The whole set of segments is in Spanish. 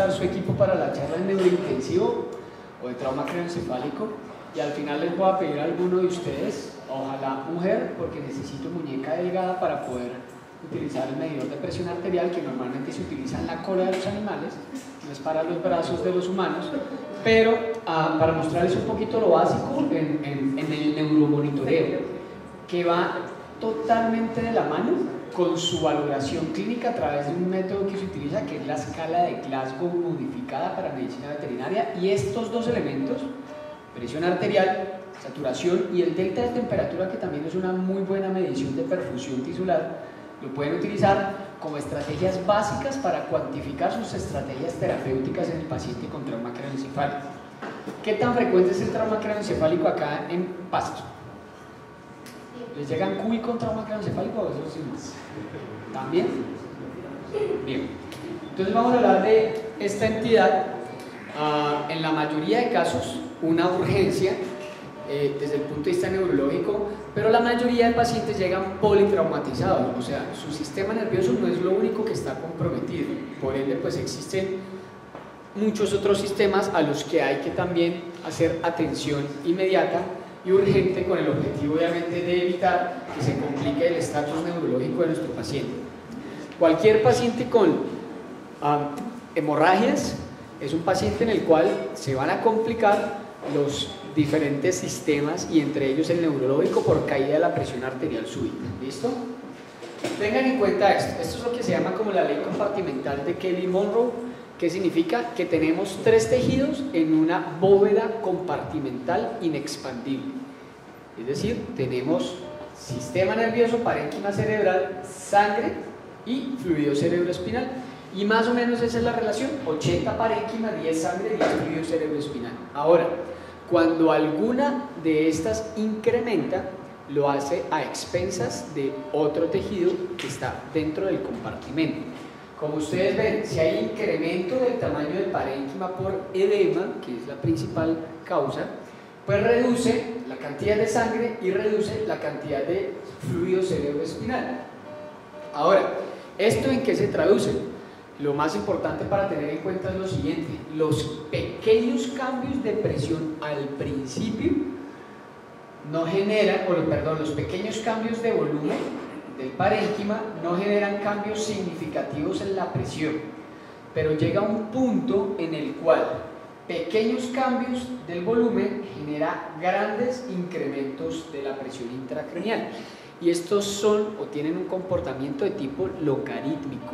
estar su equipo para la charla de neurointensivo o de trauma craneoencefálico, y al final les voy a pedir a alguno de ustedes, ojalá mujer, porque necesito muñeca delgada para poder utilizar el medidor de presión arterial, que normalmente se utiliza en la cola de los animales, no es para los brazos de los humanos, pero para mostrarles un poquito lo básico en el neuromonitoreo, que va totalmente de la mano con su valoración clínica a través de un método que se utiliza, que es la escala de Glasgow modificada para medicina veterinaria, y estos dos elementos, presión arterial, saturación y el delta de temperatura, que también es una muy buena medición de perfusión tisular, lo pueden utilizar como estrategias básicas para cuantificar sus estrategias terapéuticas en el paciente con trauma craneoencefálico. ¿Qué tan frecuente es el trauma craneoencefálico acá en Pasto? ¿Les llegan CUI con trauma craneoencefálico o eso sí más? ¿También? Bien. Entonces vamos a hablar de esta entidad. En la mayoría de casos, una urgencia desde el punto de vista neurológico, pero la mayoría de pacientes llegan politraumatizados, o sea, su sistema nervioso no es lo único que está comprometido, por ende pues existen muchos otros sistemas a los que hay que también hacer atención inmediata y urgente, con el objetivo obviamente de evitar que se complique el estatus neurológico de nuestro paciente. Cualquier paciente con hemorragias es un paciente en el cual se van a complicar los diferentes sistemas, y entre ellos el neurológico, por caída de la presión arterial súbita. ¿Listo? Tengan en cuenta esto. Esto es lo que se llama como la ley compartimental de Kelly-Monroe, que significa que tenemos tres tejidos en una bóveda compartimental inexpandible. Es decir, tenemos sistema nervioso, parénquima cerebral, sangre y fluido cerebroespinal. Y más o menos esa es la relación: 80 parénquima, 10 sangre, 10 fluido cerebroespinal. Ahora, cuando alguna de estas incrementa, lo hace a expensas de otro tejido que está dentro del compartimento. Como ustedes ven, si hay incremento del tamaño del parénquima por edema, que es la principal causa, pues reduce la cantidad de sangre y reduce la cantidad de fluido cerebroespinal. Ahora, ¿esto en qué se traduce? Lo más importante para tener en cuenta es lo siguiente: los pequeños cambios de presión al principio no generan, los pequeños cambios de volumen del parénquima no generan cambios significativos en la presión, pero llega un punto en el cual pequeños cambios del volumen generan grandes incrementos de la presión intracraneal, y estos son o tienen un comportamiento de tipo logarítmico.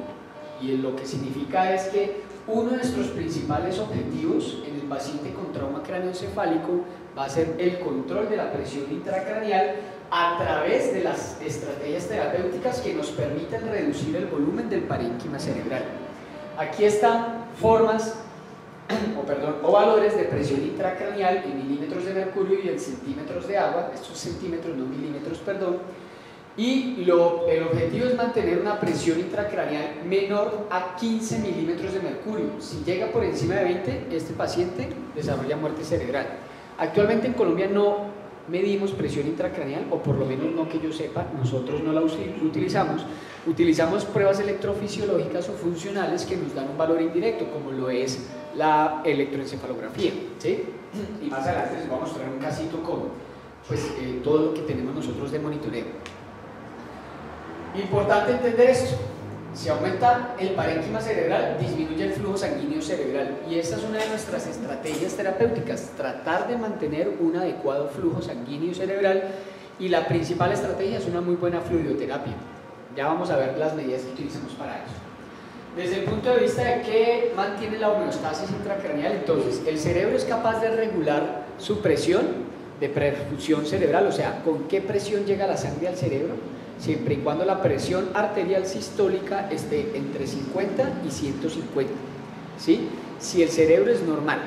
Y lo que significa es que uno de nuestros principales objetivos en el paciente con trauma craneoencefálico va a ser el control de la presión intracraneal a través de las estrategias terapéuticas que nos permiten reducir el volumen del parénquima cerebral. Aquí están formas o valores de presión intracraneal en milímetros de mercurio y en centímetros de agua, estos centímetros, no milímetros, perdón. Y el objetivo es mantener una presión intracraneal menor a 15 milímetros de mercurio. Si llega por encima de 20, este paciente desarrolla muerte cerebral. Actualmente en Colombia no medimos presión intracraneal, o por lo menos no que yo sepa, nosotros no la utilizamos. Utilizamos pruebas electrofisiológicas o funcionales que nos dan un valor indirecto, como lo es la electroencefalografía, ¿sí? Y más adelante les voy a mostrar un casito con todo lo que tenemos nosotros de monitoreo. Importante entender esto: si aumenta el parénquima cerebral, disminuye el flujo sanguíneo cerebral, y esta es una de nuestras estrategias terapéuticas, tratar de mantener un adecuado flujo sanguíneo cerebral, y la principal estrategia es una muy buena fluidoterapia. Ya vamos a ver las medidas que utilizamos para eso. Desde el punto de vista de qué mantiene la homeostasis intracraneal, entonces el cerebro es capaz de regular su presión de perfusión cerebral, o sea, con qué presión llega la sangre al cerebro, siempre y cuando la presión arterial sistólica esté entre 50 y 150, ¿sí? Si el cerebro es normal.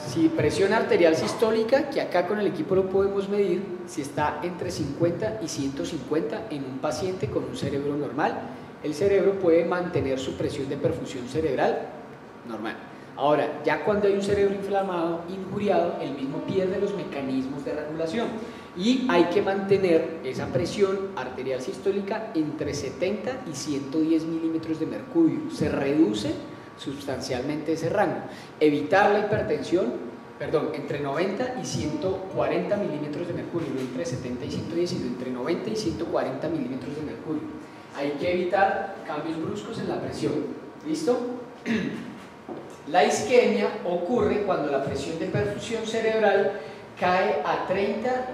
Si presión arterial sistólica, que acá con el equipo lo podemos medir, si está entre 50 y 150 en un paciente con un cerebro normal, el cerebro puede mantener su presión de perfusión cerebral normal. Ahora, ya cuando hay un cerebro inflamado, injuriado, el mismo pierde los mecanismos de regulación, y hay que mantener esa presión arterial sistólica entre 70 y 110 milímetros de mercurio. Se reduce sustancialmente ese rango. Evitar la hipertensión, perdón, entre 90 y 140 milímetros de mercurio, no entre 70 y 110, sino entre 90 y 140 milímetros de mercurio. Hay que evitar cambios bruscos en la presión. ¿Listo? La isquemia ocurre cuando la presión de perfusión cerebral cae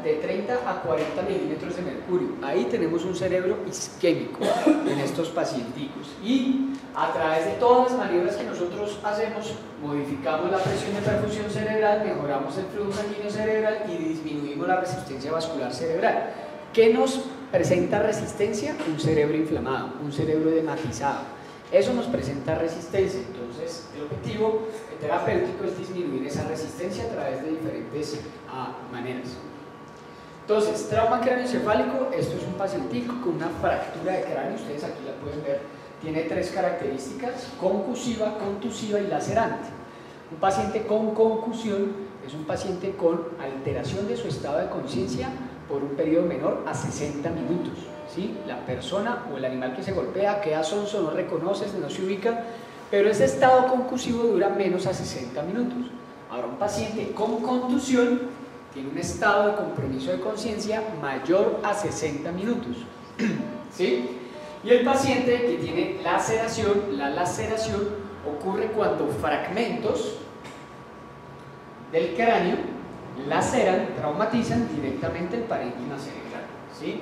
de 30 a 40 milímetros de mercurio. Ahí tenemos un cerebro isquémico en estos pacienticos. Y a través de todas las maniobras que nosotros hacemos, modificamos la presión de perfusión cerebral, mejoramos el flujo sanguíneo cerebral y disminuimos la resistencia vascular cerebral. ¿Qué nos presenta resistencia? Un cerebro inflamado, un cerebro edematizado. Eso nos presenta resistencia. Entonces, el objetivo terapéutico es disminuir esa resistencia a través de diferentes maneras. Entonces, trauma craneoencefálico, esto es un pacientico con una fractura de cráneo, ustedes aquí la pueden ver, tiene 3 características: concusiva, contusiva y lacerante. Un paciente con concusión es un paciente con alteración de su estado de conciencia por un periodo menor a 60 minutos. ¿Sí? La persona o el animal que se golpea queda sonso, no reconoce, no se ubica, pero ese estado concusivo dura menos a 60 minutos. Ahora, un paciente con contusión tiene un estado de compromiso de conciencia mayor a 60 minutos. ¿Sí? Y el paciente que tiene laceración, la laceración ocurre cuando fragmentos del cráneo laceran, traumatizan directamente el parénquima cerebral. ¿Sí?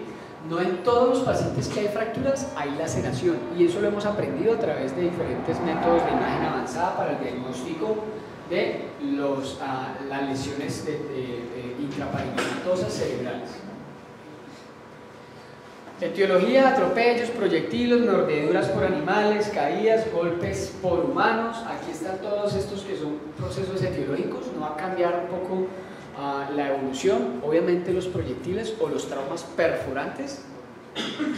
No en todos los pacientes que hay fracturas hay laceración, y eso lo hemos aprendido a través de diferentes métodos de imagen avanzada para el diagnóstico de las lesiones intraparenquimatosas cerebrales. Etiología: atropellos, proyectiles, mordeduras por animales, caídas, golpes por humanos. Aquí están todos estos que son procesos etiológicos. No va a cambiar un poco la evolución. Obviamente los proyectiles o los traumas perforantes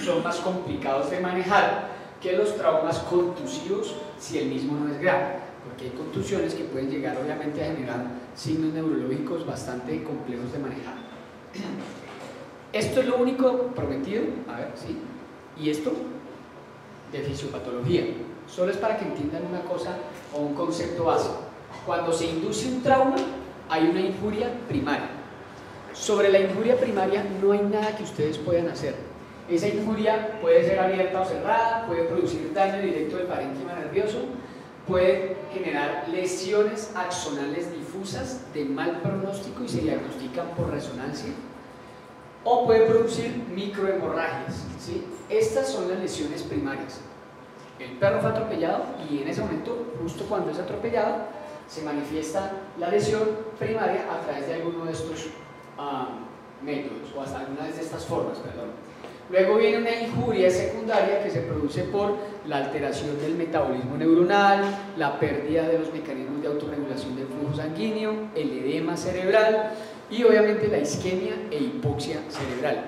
son más complicados de manejar que los traumas contusivos si el mismo no es grave, porque hay contusiones que pueden llegar obviamente a generar signos neurológicos bastante complejos de manejar. Esto es lo único prometido, a ver, ¿sí? Y esto de fisiopatología, solo es para que entiendan una cosa o un concepto básico. Cuando se induce un trauma, hay una injuria primaria. Sobre la injuria primaria no hay nada que ustedes puedan hacer. Esa injuria puede ser abierta o cerrada, puede producir daño directo del parénquima nervioso, puede generar lesiones axonales difusas de mal pronóstico y se diagnostican por resonancia, o puede producir microhemorragias. ¿Sí? Estas son las lesiones primarias. El perro fue atropellado y en ese momento, justo cuando es atropellado, se manifiesta la lesión primaria a través de alguno de estos métodos, o hasta algunas de estas formas, perdón. Luego viene una injuria secundaria que se produce por la alteración del metabolismo neuronal, la pérdida de los mecanismos de autorregulación del flujo sanguíneo, el edema cerebral y obviamente la isquemia e hipoxia cerebral.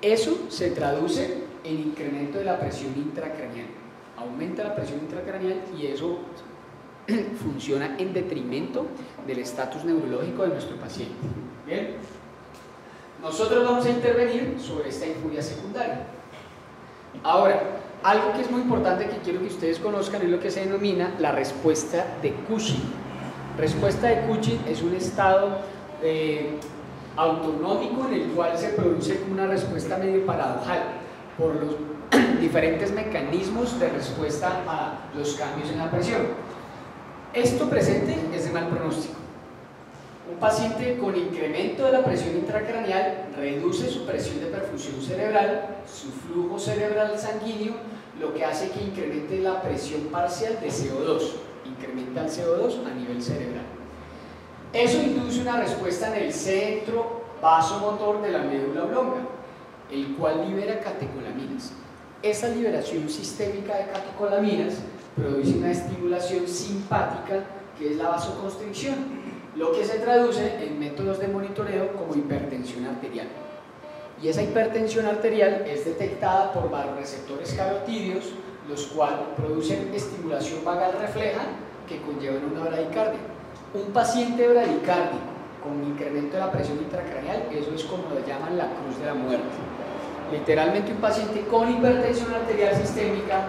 Eso se traduce en incremento de la presión intracraneal. Aumenta la presión intracraneal y eso funciona en detrimento del estatus neurológico de nuestro paciente. Bien, nosotros vamos a intervenir sobre esta injuria secundaria. Ahora, algo que es muy importante que quiero que ustedes conozcan es lo que se denomina la respuesta de Cushing. Respuesta de Cushing es un estado autonómico en el cual se produce una respuesta medio paradojal por los diferentes mecanismos de respuesta a los cambios en la presión. Esto presente es de mal pronóstico. Un paciente con incremento de la presión intracraneal reduce su presión de perfusión cerebral, su flujo cerebral sanguíneo, lo que hace que incremente la presión parcial de CO2, incrementa el CO2 a nivel cerebral. Eso induce una respuesta en el centro vasomotor de la médula oblonga, el cual libera catecolaminas. Esa liberación sistémica de catecolaminas produce una estimulación simpática que es la vasoconstricción, lo que se traduce en métodos de monitoreo como hipertensión arterial. Y esa hipertensión arterial es detectada por vasoreceptores carotídeos, los cuales producen estimulación vagal refleja que conllevan una bradicardia. Un paciente bradicárdico con incremento de la presión intracraneal, eso es como lo llaman la cruz de la muerte. Literalmente un paciente con hipertensión arterial sistémica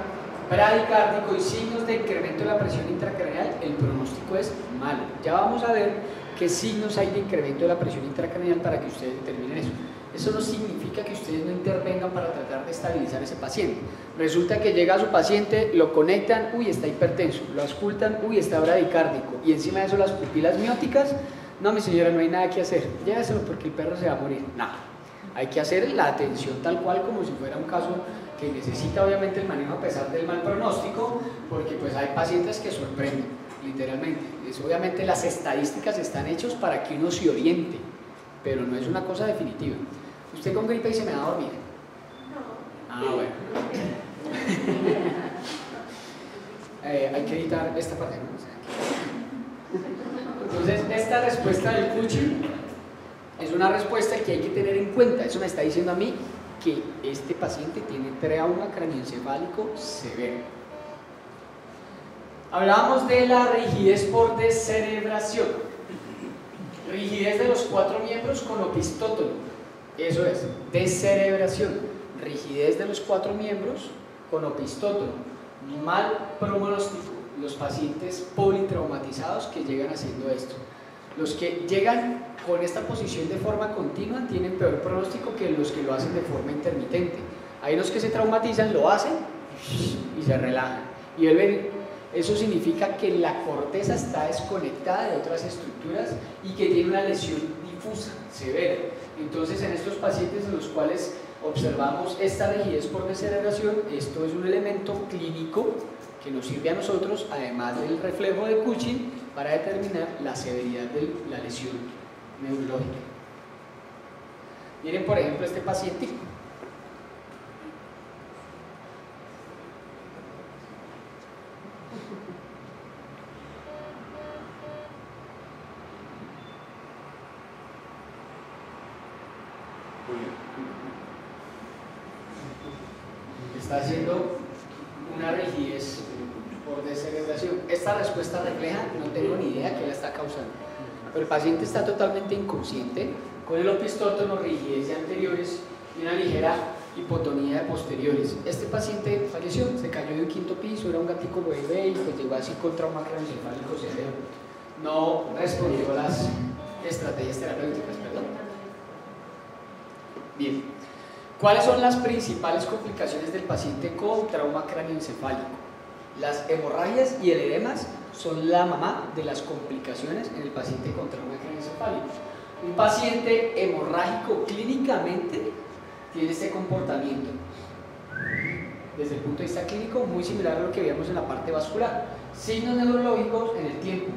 bradicárdico y signos de incremento de la presión intracraneal, el pronóstico es malo. Ya vamos a ver qué signos hay de incremento de la presión intracraneal para que ustedes determinen eso. Eso no significa que ustedes no intervengan para tratar de estabilizar a ese paciente. Resulta que llega a su paciente, lo conectan, uy, está hipertenso, lo auscultan, uy, está bradicárdico, y encima de eso las pupilas mióticas, no, mi señora, no hay nada que hacer, lléveselo porque el perro se va a morir. No, hay que hacer la atención tal cual como si fuera un caso que necesita obviamente el manejo a pesar del mal pronóstico, porque pues hay pacientes que sorprenden, literalmente. Obviamente las estadísticas están hechas para que uno se oriente, pero no es una cosa definitiva. ¿Usted con gripe y se me va a dormir? No. Ah, bueno. Hay que editar esta parte, ¿no? Entonces, esta respuesta del Cushing es una respuesta que hay que tener en cuenta. Eso me está diciendo a mí que este paciente tiene trauma craneoencefálico severo. Hablábamos de la rigidez por descerebración. Rigidez de los 4 miembros con opistótono. Eso es, descerebración. Rigidez de los 4 miembros con opistótono. Mal pronóstico. Los pacientes politraumatizados que llegan haciendo esto. Los que llegan con esta posición de forma continua tienen peor pronóstico que los que lo hacen de forma intermitente. Hay los que se traumatizan, lo hacen y se relajan. Y eso significa que la corteza está desconectada de otras estructuras y que tiene una lesión difusa, severa. Entonces, en estos pacientes en los cuales observamos esta rigidez por descerebración, esto es un elemento clínico que nos sirve a nosotros, además del reflejo de Cushing, para determinar la severidad de la lesión neurológica. Miren, por ejemplo, este paciente. Está haciendo una rigidez por descerebración. Esta respuesta refleja, no tengo ni idea qué la está causando, pero el paciente está totalmente inconsciente, con el opistótono, rigidez de anteriores y una ligera hipotonía de posteriores. Este paciente falleció, se cayó de un 5º piso, era un gatico bebé y pues llegó así con trauma craneoencefálico severo. No respondió a las estrategias terapéuticas, perdón. Bien. ¿Cuáles son las principales complicaciones del paciente con trauma craneoencefálico? Las hemorragias y el edemas son la mamá de las complicaciones en el paciente con trauma craneoencefálico. Un paciente hemorrágico clínicamente tiene este comportamiento. Desde el punto de vista clínico, muy similar a lo que veíamos en la parte vascular. Signos neurológicos en el tiempo.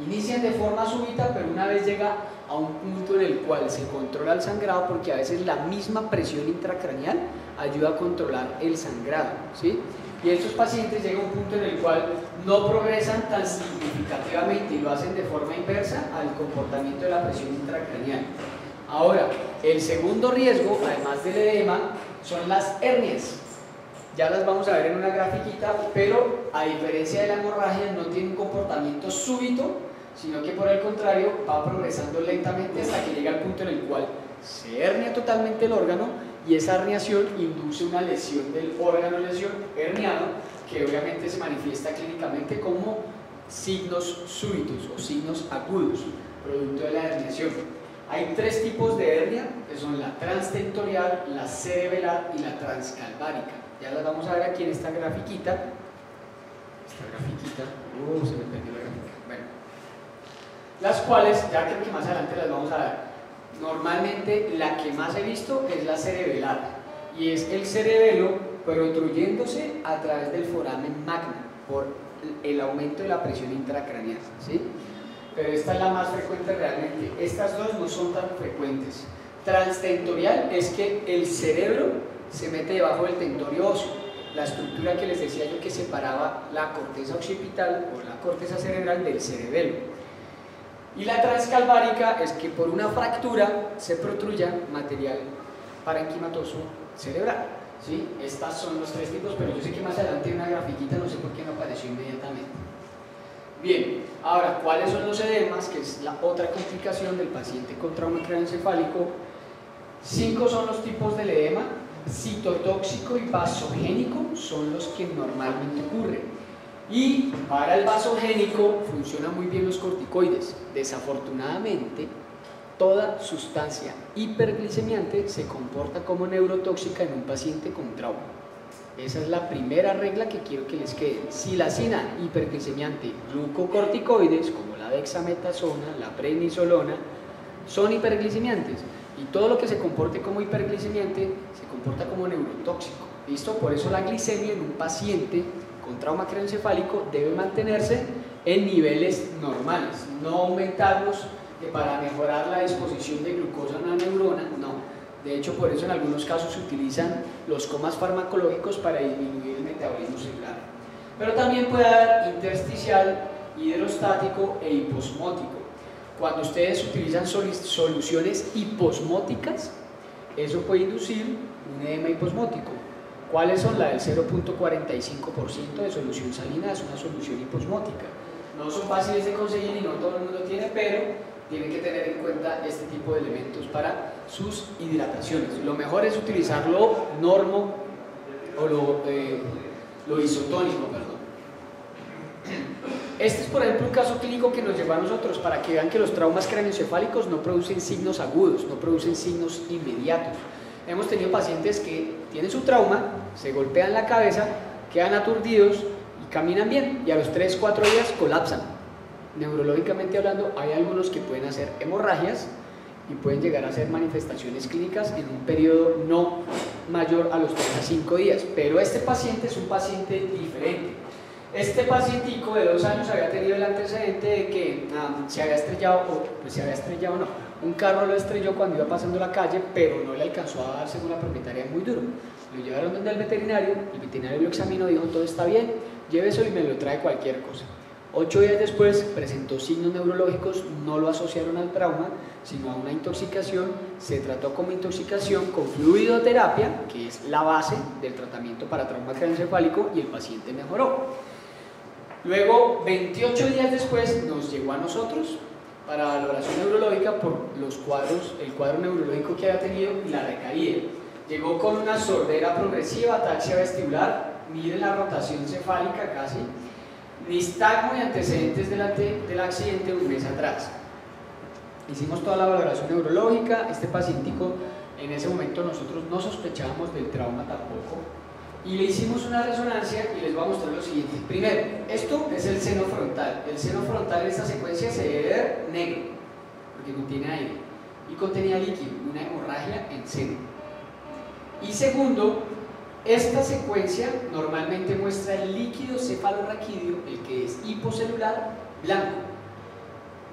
Inician de forma súbita, pero una vez llega a un punto en el cual se controla el sangrado, porque a veces la misma presión intracraneal ayuda a controlar el sangrado, ¿sí? Y estos pacientes llegan a un punto en el cual no progresan tan significativamente y lo hacen de forma inversa al comportamiento de la presión intracraneal. Ahora, el segundo riesgo, además del edema, son las hernias. Ya las vamos a ver en una grafiquita, pero a diferencia de la hemorragia no tiene un comportamiento súbito, sino que por el contrario va progresando lentamente hasta que llega al punto en el cual se hernia totalmente el órgano y esa herniación induce una lesión del órgano herniado que obviamente se manifiesta clínicamente como signos súbitos o signos agudos, producto de la herniación. Hay 3 tipos de hernia, que son la transtentorial, la cerebelar y la transcalvárica. Ya las vamos a ver aquí en esta grafiquita. Se me perdió la gráfica. Bueno, las cuales, ya creo que más adelante las vamos a ver. Normalmente la que más he visto es la cerebelar y es el cerebelo protruyéndose a través del foramen magno por el aumento de la presión intracraneal, ¿sí? Pero esta es la más frecuente realmente. Estas dos no son tan frecuentes. Transtentorial es que el cerebro se mete debajo del tentorio óseo, la estructura que les decía yo que separaba la corteza occipital o la corteza cerebral del cerebelo. Y la transcalvárica es que por una fractura se protruya material parenquimatoso cerebral, ¿sí? Estos son los 3 tipos, pero yo sé que más adelante hay una grafiquita, no sé por qué no apareció inmediatamente. Bien, ahora, ¿cuáles son los edemas? Que es la otra complicación del paciente con trauma craneoencefálico. 5 son los tipos del edema. citotóxico y vasogénico son los que normalmente ocurren. Y para el vasogénico funcionan muy bien los corticoides. Desafortunadamente, toda sustancia hiperglicemiante se comporta como neurotóxica en un paciente con trauma. Esa es la primera regla que quiero que les quede. Silacina, hiperglicemiante, glucocorticoides como la dexametasona, la prednisolona, son hiperglicemiantes. Y todo lo que se comporte como hiperglicemiante se comporta como neurotóxico. ¿Listo? Por eso la glicemia en un paciente con trauma craneoencefálico debe mantenerse en niveles normales, no aumentarlos para mejorar la disposición de glucosa en la neurona, no. De hecho, por eso en algunos casos se utilizan los comas farmacológicos para disminuir el metabolismo celular. Pero también puede haber intersticial, hidrostático e hiposmótico. Cuando ustedes utilizan soluciones hiposmóticas, eso puede inducir un edema hiposmótico. ¿Cuáles son? La del 0.45% de solución salina es una solución hiposmótica. No son fáciles de conseguir y no todo el mundo tiene, pero tienen que tener en cuenta este tipo de elementos para sus hidrataciones. Lo mejor es utilizar lo normo o lo isotónico, perdón. Este es, por ejemplo, un caso clínico que nos lleva a nosotros para que vean que los traumas craneoencefálicos no producen signos agudos, no producen signos inmediatos. Hemos tenido pacientes que tienen su trauma, se golpean la cabeza, quedan aturdidos y caminan bien, y a los 3-4 días colapsan. Neurológicamente hablando, hay algunos que pueden hacer hemorragias y pueden llegar a hacer manifestaciones clínicas en un periodo no mayor a los 3 a 5 días, pero este paciente es un paciente diferente. Este pacientico de 2 años había tenido el antecedente de que se había estrellado, no, un carro lo estrelló cuando iba pasando la calle, pero no le alcanzó a dar, según la propietaria, muy duro. Lo llevaron donde el veterinario lo examinó, dijo todo está bien, lléveselo y me lo trae cualquier cosa. 8 días después presentó signos neurológicos, no lo asociaron al trauma, sino a una intoxicación. Se trató como intoxicación con fluidoterapia, que es la base del tratamiento para trauma craneoencefálico, y el paciente mejoró. Luego, 28 días después, nos llegó a nosotros para valoración neurológica por el cuadro neurológico que había tenido y la recaída. Llegó con una sordera progresiva, ataxia vestibular, miren la rotación cefálica casi, nistagmo y antecedentes del accidente un mes atrás. Hicimos toda la valoración neurológica. Este pacientico, en ese momento nosotros no sospechábamos del trauma tampoco, y le hicimos una resonancia y les voy a mostrar lo siguiente. Primero, esto es el seno frontal. El seno frontal en esta secuencia se debe ver negro, porque contiene aire, y contenía líquido, una hemorragia en seno. Y segundo, esta secuencia normalmente muestra el líquido cefalorraquídeo, el que es hipocelular, blanco,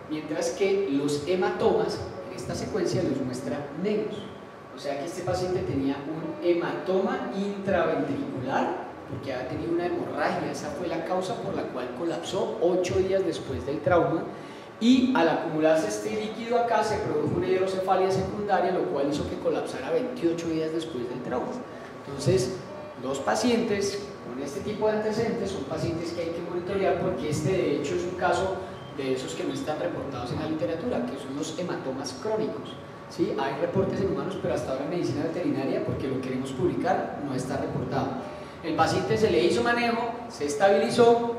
mientras que los hematomas en esta secuencia los muestra negros. O sea que este paciente tenía un hematoma intraventricular porque había tenido una hemorragia. Esa fue la causa por la cual colapsó 8 días después del trauma, y al acumularse este líquido acá se produjo una hidrocefalia secundaria, lo cual hizo que colapsara 28 días después del trauma. Entonces, los pacientes con este tipo de antecedentes son pacientes que hay que monitorear, porque este de hecho es un caso de esos que no están reportados en la literatura, que son los hematomas crónicos. ¿Sí? Hay reportes en humanos, pero hasta ahora en medicina veterinaria, porque lo queremos publicar, no está reportado. El paciente se le hizo manejo, se estabilizó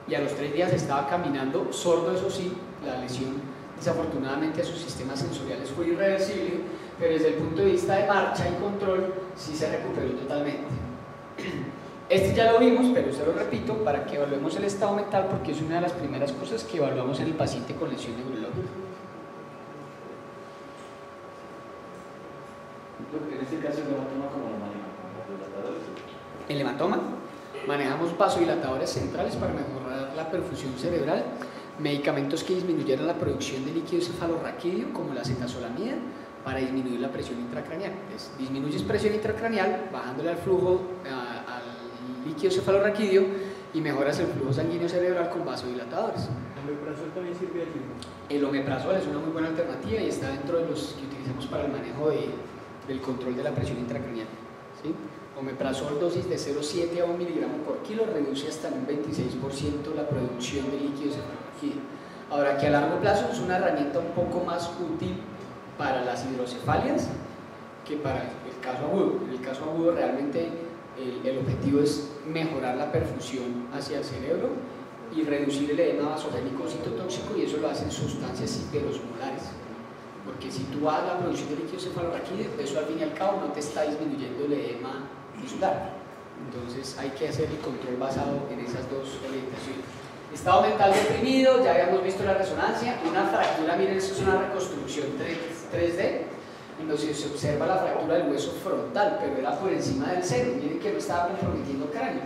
y a los 3 días estaba caminando, sordo eso sí. La lesión desafortunadamente a sus sistemas sensoriales fue irreversible, pero desde el punto de vista de marcha y control sí se recuperó totalmente. Este ya lo vimos, pero se lo repito para que evaluemos el estado mental, porque es una de las primeras cosas que evaluamos en el paciente con lesión neurológica. En este caso el hematoma, ¿cómo lo manejamos? El hematoma, manejamos vasodilatadores centrales para mejorar la perfusión cerebral, medicamentos que disminuyeran la producción de líquido cefalorraquídeo como la acetazolamida para disminuir la presión intracraneal. Entonces, disminuyes presión intracraneal bajándole al flujo, al líquido cefalorraquídeo, y mejoras el flujo sanguíneo cerebral con vasodilatadores. ¿El omeprazol también sirve allí? El omeprazol es una muy buena alternativa y está dentro de los que utilizamos para el manejo del control de la presión intracraneal. ¿Sí? Omeprazol, dosis de 0,7 a 1 miligramo por kilo, reduce hasta un 26% la producción de líquido cefalorraquídeo. Ahora, que a largo plazo es una herramienta un poco más útil para las hidrocefalias que para el caso agudo. En el caso agudo realmente el objetivo es mejorar la perfusión hacia el cerebro y reducir el edema vasogénico citotóxico, y eso lo hacen sustancias hiperosmolares. Porque si tú vas a la producción de líquido cefalorraquídeo, eso al fin y al cabo no te está disminuyendo el edema tisular. Entonces hay que hacer el control basado en esas dos orientaciones. Estado mental deprimido, ya habíamos visto la resonancia. Una fractura, miren, esto es una reconstrucción 3D, en donde se observa la fractura del hueso frontal, pero era por encima del seno. Miren que no estaba comprometiendo cráneo.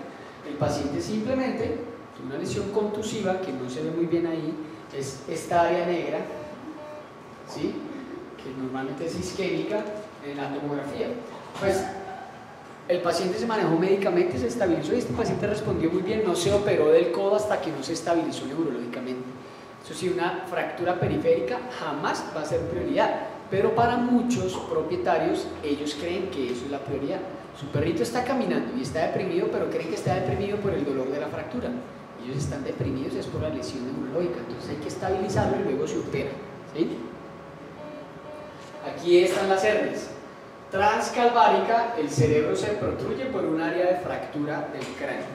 El paciente simplemente tiene una lesión contusiva que no se ve muy bien ahí, es esta área negra, ¿sí?, que normalmente es isquémica en la tomografía. Pues el paciente se manejó médicamente, se estabilizó y este paciente respondió muy bien, no se operó del codo hasta que no se estabilizó neurológicamente. Eso sí, una fractura periférica jamás va a ser prioridad, pero para muchos propietarios ellos creen que eso es la prioridad. Su perrito está caminando y está deprimido, pero creen que está deprimido por el dolor de la fractura. Ellos están deprimidos es por la lesión neurológica, entonces hay que estabilizarlo y luego se opera, ¿sí? Aquí están las hernias. Transcalvárica, el cerebro se protruye por un área de fractura del cráneo.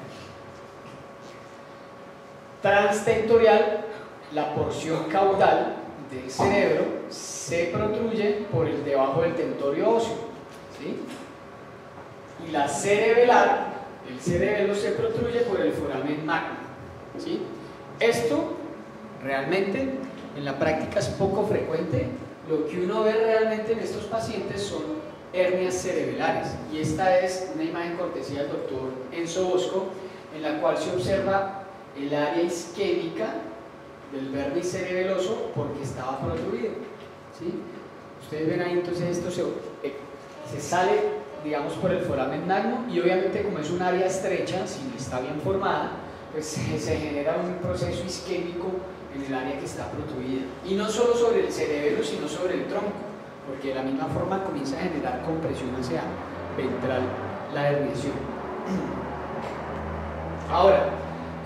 Transtentorial, la porción caudal del cerebro se protruye por el debajo del tentorio óseo, ¿sí? Y la cerebelar, el cerebelo se protruye por el foramen magno, ¿sí? Esto realmente en la práctica es poco frecuente. Lo que uno ve realmente en estos pacientes son hernias cerebelares, y esta es una imagen cortesía del doctor Enzo Bosco, en la cual se observa el área isquémica del vértice cerebeloso porque estaba protruido, ¿sí? Ustedes ven ahí, entonces esto se sale, digamos, por el foramen magno, y obviamente como es un área estrecha, si no está bien formada, pues se genera un proceso isquémico en el área que está protruida, y no solo sobre el cerebelo, sino sobre el tronco, porque de la misma forma comienza a generar compresión hacia ventral la herniación. Ahora,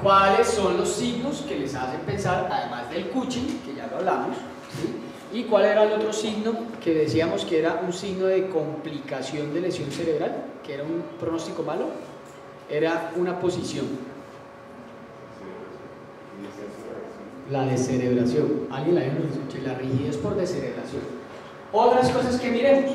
¿cuáles son los signos que les hacen pensar, además del Cushing, que ya lo hablamos, ¿sí? ¿Y cuál era el otro signo que decíamos que era un signo de complicación de lesión cerebral, que era un pronóstico malo? Era una posición. La descerebración. ¿Alguien la dijo? La rigidez por descerebración. Otras cosas que miremos: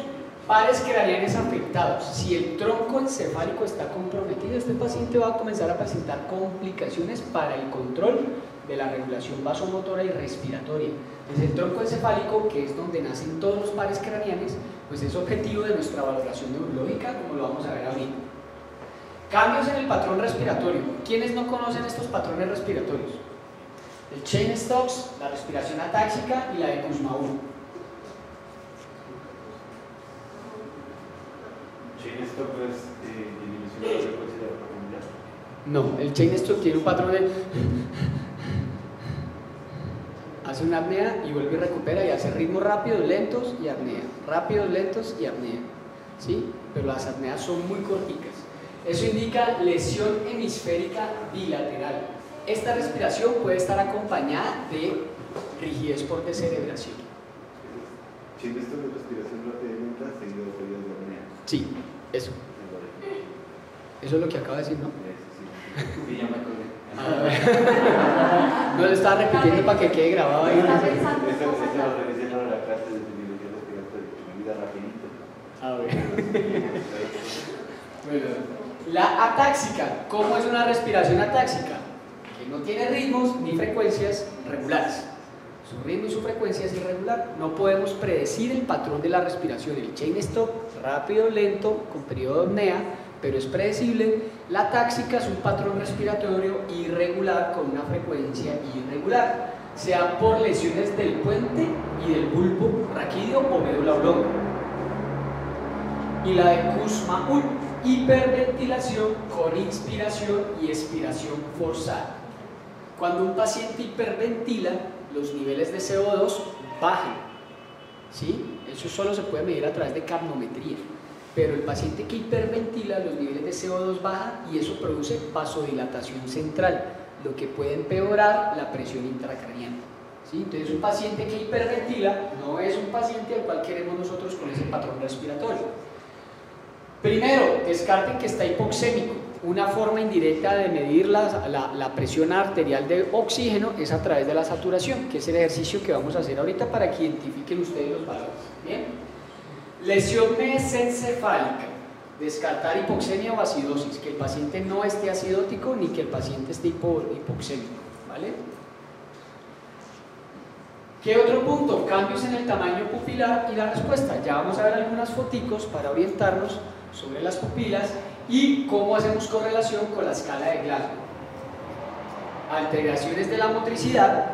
pares craneales afectados. Si el tronco encefálico está comprometido, este paciente va a comenzar a presentar complicaciones para el control de la regulación vasomotora y respiratoria. Desde el tronco encefálico, que es donde nacen todos los pares craneales, pues es objetivo de nuestra valoración neurológica, como lo vamos a ver ahorita. Cambios en el patrón respiratorio. ¿Quiénes no conocen estos patrones respiratorios? El Cheyne-Stokes, la respiración atáxica y la de Kussmaul. Cheyne-Stokes es disminución de la frecuencia de la profundidad. No, el Cheyne-Stokes tiene un patrón de... hace una apnea y vuelve y recupera, y hace ritmos rápidos, lentos y apnea. Rápidos, lentos y apnea, ¿sí? Pero las apneas son muy corticas. Eso indica lesión hemisférica bilateral. Esta respiración puede estar acompañada de rigidez por descerebración. Cheyne-Stokes es respiración rápida y lenta seguido de periodos de apnea. Sí, eso. Eso es lo que acaba de decir, ¿no? Sí, ya me acordé. No lo estaba repitiendo para que quede grabado ahí. Eso lo revisé en la clase de fisiología respiratoria, mi vida rapidito. A ver. Bueno, la atáxica. ¿Cómo es una respiración atáxica? Que no tiene ritmos ni frecuencias regulares. Su ritmo y su frecuencia es irregular. No podemos predecir el patrón de la respiración. El Cheyne-Stokes, rápido, lento, con periodo de apnea, pero es predecible. La atáxica es un patrón respiratorio irregular con una frecuencia irregular, sea por lesiones del puente y del bulbo raquídeo o médula oblonga. Y la de Kussmaul, hiperventilación con inspiración y expiración forzada. Cuando un paciente hiperventila, los niveles de CO2 bajan, ¿sí? Eso solo se puede medir a través de capnometría. Pero el paciente que hiperventila, los niveles de CO2 bajan y eso produce vasodilatación central, lo que puede empeorar la presión intracraneal, ¿sí? Entonces un paciente que hiperventila no es un paciente al cual queremos nosotros con ese patrón respiratorio. Primero, descarten que está hipoxémico. Una forma indirecta de medir la presión arterial de oxígeno es a través de la saturación, que es el ejercicio que vamos a hacer ahorita para que identifiquen ustedes los valores. Bien. Lesión mesencefálica. Descartar hipoxemia o acidosis, que el paciente no esté acidótico ni que el paciente esté hipoxémico, ¿vale? ¿Qué otro punto? Cambios en el tamaño pupilar y la respuesta. Ya vamos a ver algunas foticos para orientarnos sobre las pupilas y cómo hacemos correlación con la escala de Glasgow. Alteraciones de la motricidad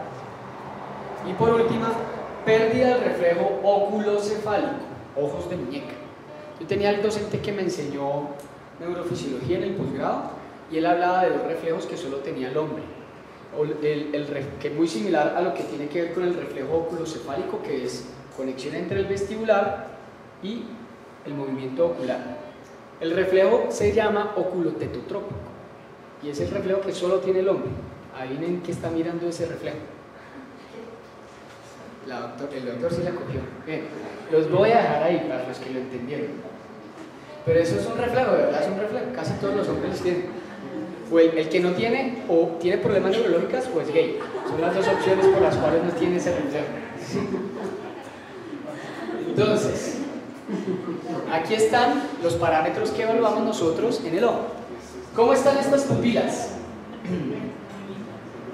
y por última, pérdida del reflejo oculocefálico, ojos de muñeca. Yo tenía el docente que me enseñó neurofisiología en el posgrado y él hablaba de dos reflejos que solo tenía el hombre, que es muy similar a lo que tiene que ver con el reflejo oculocefálico, que es conexión entre el vestibular y el movimiento ocular. El reflejo se llama oculotetotrópico y es el reflejo que solo tiene el hombre. Adivinen qué está mirando ese reflejo. El doctor sí la cogió. Bien, los voy a dejar ahí para los que lo entendieron. Pero eso es un reflejo, de verdad es un reflejo. Casi todos los hombres los tienen. O el que no tiene, o tiene problemas neurológicos, o es gay. Son las dos opciones por las cuales no tiene ese reflejo. Entonces, aquí están los parámetros que evaluamos nosotros en el ojo. ¿Cómo están estas pupilas?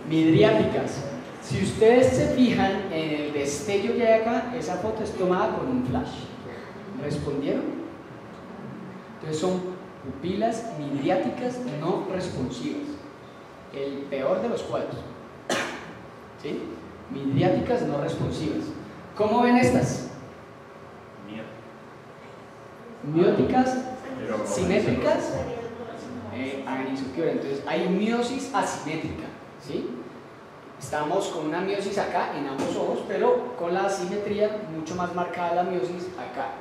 Midriáticas. Si ustedes se fijan en el destello que hay acá, esa foto es tomada con un flash. ¿Respondieron? Entonces son pupilas midriáticas no responsivas. El peor de los cuadros. ¿Sí? Midriáticas no responsivas. ¿Cómo ven estas? Mióticas, simétricas, entonces hay miosis asimétrica, ¿sí? Estamos con una miosis acá en ambos ojos, pero con la asimetría mucho más marcada la miosis acá,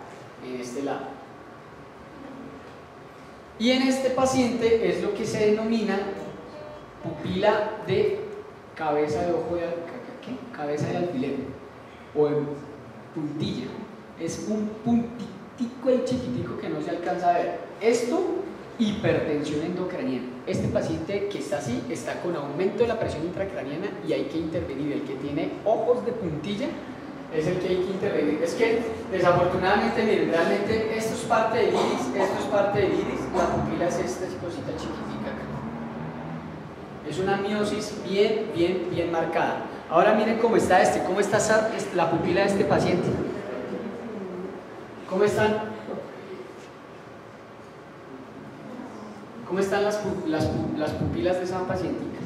en este lado. Y en este paciente es lo que se denomina pupila de cabeza de ojo de ¿qué? Cabeza de alfiler o en puntilla. Es un puntito y chiquitico que no se alcanza a ver. Esto, hipertensión endocraniana. Este paciente que está así está con aumento de la presión intracraniana y hay que intervenir. El que tiene ojos de puntilla es el que hay que intervenir. Es que desafortunadamente, miren, realmente esto es parte del iris, esto es parte del iris, la pupila es esta cosita chiquitica acá. Es una miosis bien marcada. Ahora miren cómo está cómo está la pupila de este paciente. ¿Cómo están? ¿Cómo están las pupilas de esa pacientica?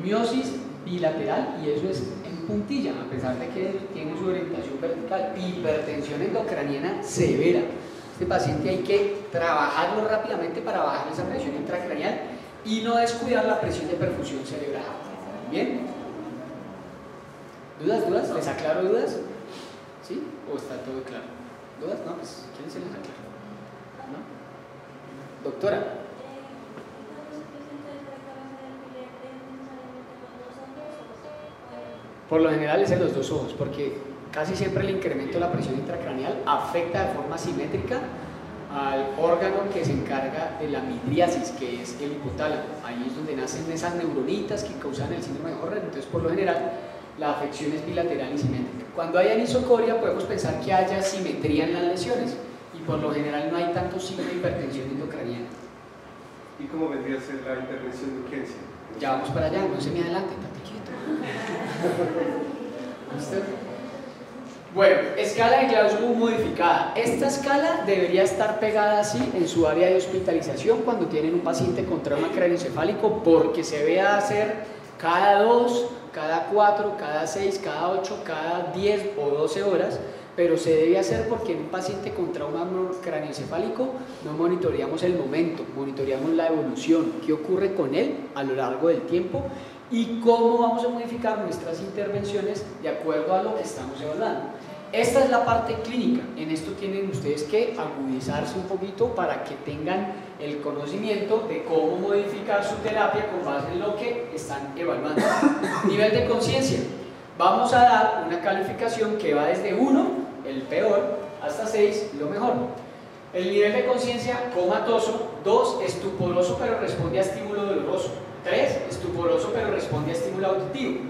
Miosis bilateral y eso es en puntilla, a pesar de que tiene su orientación vertical. Hipertensión endocraniana severa. Este paciente hay que trabajarlo rápidamente para bajar esa presión intracraneal y no descuidar la presión de perfusión cerebral. ¿Bien? ¿Dudas? ¿Les aclaro dudas? ¿Sí? ¿O está todo claro? ¿Dudas? No, pues ¿quién se les aclara? ¿No? Doctora. Por lo general es en los dos ojos, porque casi siempre el incremento de la presión intracraneal afecta de forma simétrica al órgano que se encarga de la midriasis, que es el hipotálamo. Ahí es donde nacen esas neuronitas que causan el síndrome de Horner. Entonces, por lo general, la afección es bilateral y simétrica. Cuando hay anisocoria podemos pensar que haya simetría en las lesiones y por lo general no hay tanto signo de hipertensión endocraniana. ¿Y cómo vendría a ser la intervención de urgencia? Ya vamos para allá, no se me adelante, estate quieto. ¿Listo? Bueno, escala de Glasgow modificada. Esta escala debería estar pegada así en su área de hospitalización cuando tienen un paciente con trauma craneoencefálico, porque se ve a hacer cada 2, cada 4, cada 6, cada 8, cada 10 o 12 horas, pero se debe hacer porque en un paciente con trauma craneoencefálico no monitoreamos el momento, monitoreamos la evolución, qué ocurre con él a lo largo del tiempo y cómo vamos a modificar nuestras intervenciones de acuerdo a lo que estamos evaluando. Esta es la parte clínica. En esto tienen ustedes que agudizarse un poquito para que tengan el conocimiento de cómo modificar su terapia con base en lo que están evaluando. Nivel de conciencia. Vamos a dar una calificación que va desde 1, el peor, hasta 6, lo mejor. El nivel de conciencia comatoso, 2, estuporoso pero responde a estímulo doloroso, 3, estuporoso pero responde a estímulo auditivo.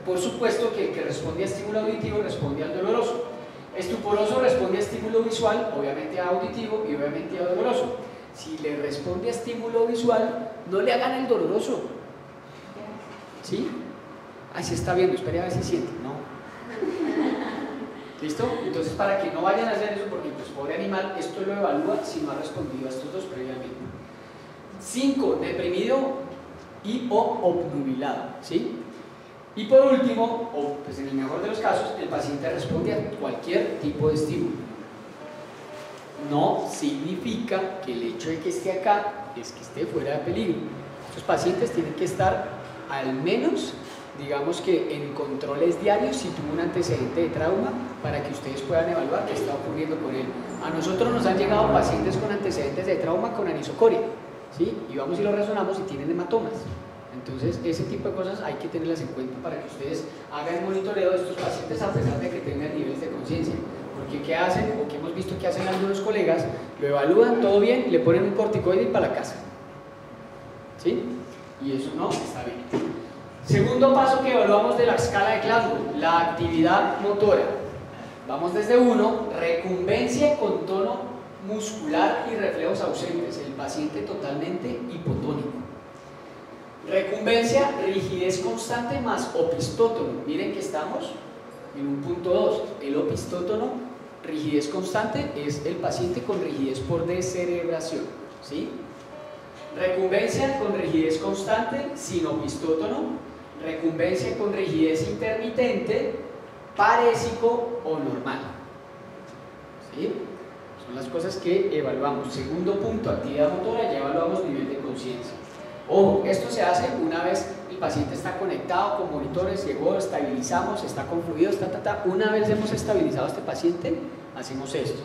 Por supuesto que el que responde a estímulo auditivo responde al doloroso. Estuporoso responde a estímulo visual, obviamente a auditivo y obviamente a doloroso. Si le responde a estímulo visual, no le hagan el doloroso. ¿Sí? Ahí se está viendo, espere a ver si siente. No. ¿Listo? Entonces, para que no vayan a hacer eso, porque pues pobre animal, esto lo evalúa si no ha respondido a estos dos previamente. 5, deprimido y o obnubilado, ¿sí? Y por último, o pues en el mejor de los casos, el paciente responde a cualquier tipo de estímulo. No significa que el hecho de que esté acá es que esté fuera de peligro. Estos pacientes tienen que estar al menos, digamos que en controles diarios si tuvo un antecedente de trauma, para que ustedes puedan evaluar qué está ocurriendo con él. A nosotros nos han llegado pacientes con antecedentes de trauma con anisocoria, ¿sí? Y vamos y lo resonamos y tienen hematomas. Entonces, ese tipo de cosas hay que tenerlas en cuenta para que ustedes hagan el monitoreo de estos pacientes a pesar de que tengan niveles de conciencia. Porque ¿qué hacen? O que hemos visto que hacen algunos colegas, lo evalúan, todo bien, le ponen un corticoide y para la casa. ¿Sí? Y eso no está bien. Segundo paso que evaluamos de la escala de Glasgow, la actividad motora. Vamos desde 1, recumbencia con tono muscular y reflejos ausentes, el paciente totalmente hipotónico. Recumbencia, rigidez constante más opistótono. Miren que estamos en un punto 2. El opistótono, rigidez constante, es el paciente con rigidez por descerebración, ¿sí? Recumbencia con rigidez constante sin opistótono. Recumbencia con rigidez intermitente, parésico o normal, ¿sí? Son las cosas que evaluamos. Segundo punto, actividad motora, ya evaluamos nivel de conciencia. Ojo, esto se hace una vez el paciente está conectado con monitores, llegó, estabilizamos, está con fluidos, Una vez hemos estabilizado a este paciente, hacemos esto.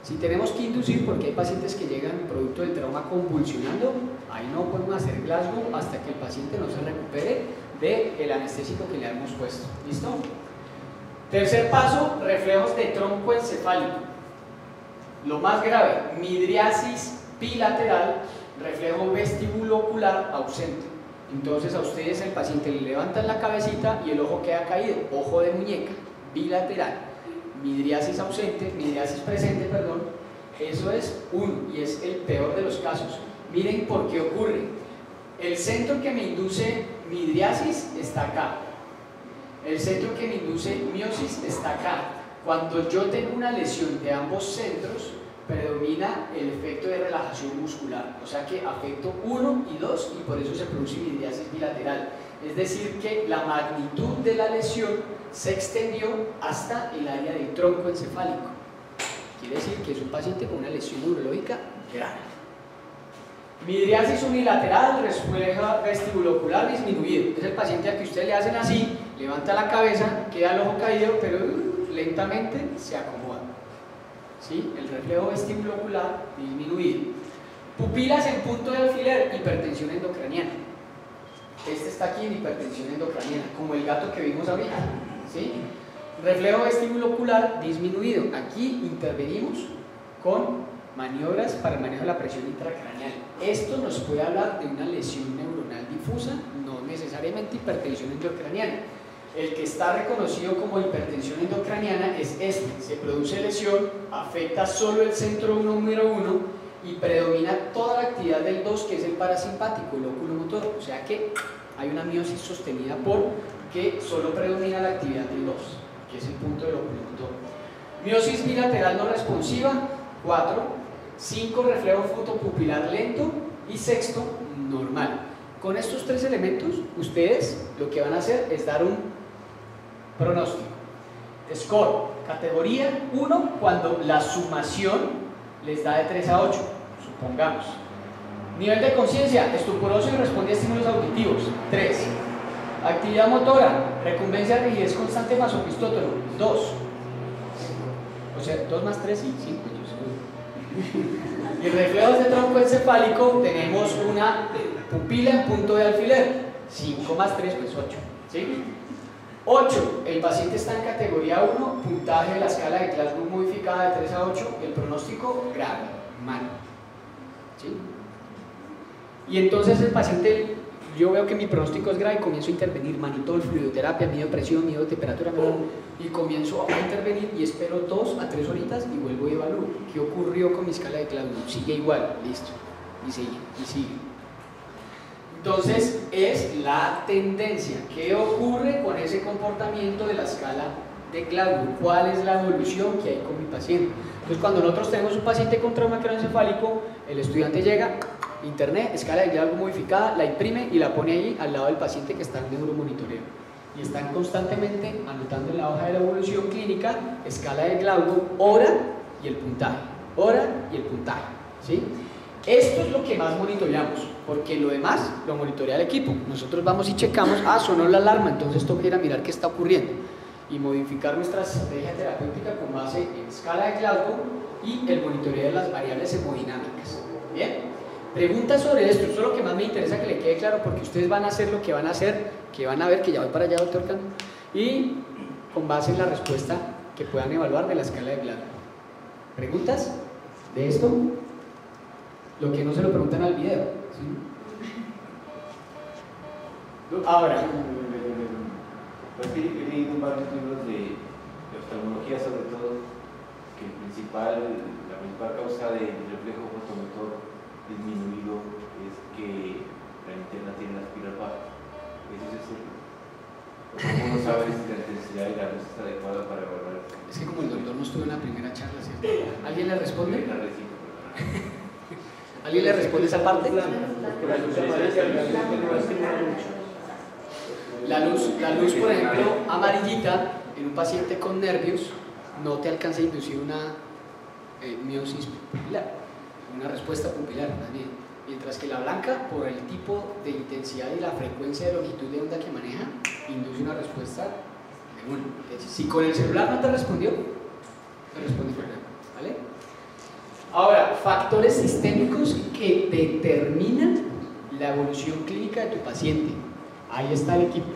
Si tenemos que inducir, porque hay pacientes que llegan producto del trauma convulsionando, ahí no podemos hacer Glasgow hasta que el paciente no se recupere del anestésico que le hemos puesto. ¿Listo? Tercer paso, reflejos de tronco encefálico. Lo más grave, midriasis bilateral, reflejo vestibulocular ausente. Entonces a ustedes el paciente le levantan la cabecita y el ojo queda caído, ojo de muñeca, bilateral, midriasis ausente, midriasis presente, perdón. Eso es uno y es el peor de los casos. Miren por qué ocurre. El centro que me induce midriasis está acá, el centro que me induce miosis está acá. Cuando yo tengo una lesión de ambos centros, predomina el efecto de relajación muscular, o sea que afecto 1 y 2 y por eso se produce midriasis bilateral. Es decir que la magnitud de la lesión se extendió hasta el área del tronco encefálico. Quiere decir que es un paciente con una lesión neurológica grave. Midriasis unilateral, reflejo vestibulocular disminuido. Es el paciente al que ustedes le hacen así, levanta la cabeza, queda el ojo caído, pero lentamente se acomoda. ¿Sí? El reflejo vestibulocular disminuido. Pupilas en punto de alfiler, hipertensión endocraniana. Este está aquí en hipertensión endocraniana, como el gato que vimos ahorita. ¿Sí? Reflejo vestibulocular disminuido. Aquí intervenimos con maniobras para el manejo de la presión intracraneal. Esto nos puede hablar de una lesión neuronal difusa, no necesariamente hipertensión endocraniana. El que está reconocido como hipertensión endocraniana es este. Se produce lesión, afecta solo el centro número 1 y predomina toda la actividad del 2, que es el parasimpático, el oculomotor. O sea que hay una miosis sostenida por que solo predomina la actividad del 2, que es el punto del oculomotor. Miosis bilateral no responsiva, 4. 5, reflejo fotopupilar lento y 6, normal. Con estos 3 elementos, ustedes lo que van a hacer es dar un pronóstico. Score, categoría 1, cuando la sumación les da de 3 a 8, supongamos. Nivel de conciencia, estuporoso y responde a estímulos auditivos, 3. Actividad motora, recumbencia, rigidez constante más opistótono, 2. O sea, 2 más 3 y 5. Y reflejos de tronco encefálico, tenemos una pupila en punto de alfiler, 5 más 3 pues 8. ¿Sí? 8. El paciente está en categoría 1, puntaje de la escala de Glasgow modificada de 3 a 8, el pronóstico grave, malo. ¿Sí? Y entonces el paciente, yo veo que mi pronóstico es grave y comienzo a intervenir, manitol, fluidoterapia, mido presión, mido temperatura, y comienzo a intervenir y espero 2 a 3 horitas y vuelvo y evalúo. ¿Qué ocurrió con mi escala de Glasgow? Sigue igual, listo, y sigue. Entonces es la tendencia. ¿Qué ocurre con ese comportamiento de la escala de Glasgow? ¿Cuál es la evolución que hay con mi paciente? Entonces cuando nosotros tenemos un paciente con trauma craneoencefálico, el estudiante llega, internet, escala de Glasgow modificada, la imprime y la pone ahí al lado del paciente que está en neuromonitoreo. Y están constantemente anotando en la hoja de la evolución clínica, escala de Glasgow, hora y el puntaje. Hora y el puntaje. ¿Sí? Esto es lo que más monitoreamos, porque lo demás lo monitorea el equipo. Nosotros vamos y checamos, sonó la alarma, entonces toca ir a mirar qué está ocurriendo y modificar nuestra estrategia terapéutica con base en escala de Glasgow y el monitoreo de las variables hemodinámicas. ¿Bien? Preguntas sobre esto, eso es lo que más me interesa que le quede claro, porque ustedes van a hacer lo que van a hacer, que van a ver, que ya voy para allá, doctor Cano, y con base en la respuesta que puedan evaluar de la escala de Glasgow. ¿Preguntas de esto? Lo que no se lo preguntan al video. ¿Sí? Ahora. He leído varios libros de oftalmología, sobre todo, que la principal causa del reflejo fotomotor disminuido es que la linterna tiene la espiral baja. Eso es cierto. ¿Cómo no sabes si la intensidad y la luz es adecuada para evaluar? Es que como el doctor no estuvo en la primera charla, ¿cierto? ¿Alguien le responde? ¿Alguien le responde esa parte? La luz, por ejemplo, amarillita en un paciente con nervios no te alcanza a inducir una miosis pupilar, una respuesta pupilar más bien. Mientras que la blanca, por el tipo de intensidad y la frecuencia de longitud de onda que maneja, induce una respuesta de 1. Si con el celular no te respondió, te responde por acá, ¿vale? Ahora, factores sistémicos que determinan la evolución clínica de tu paciente. Ahí está el equipo.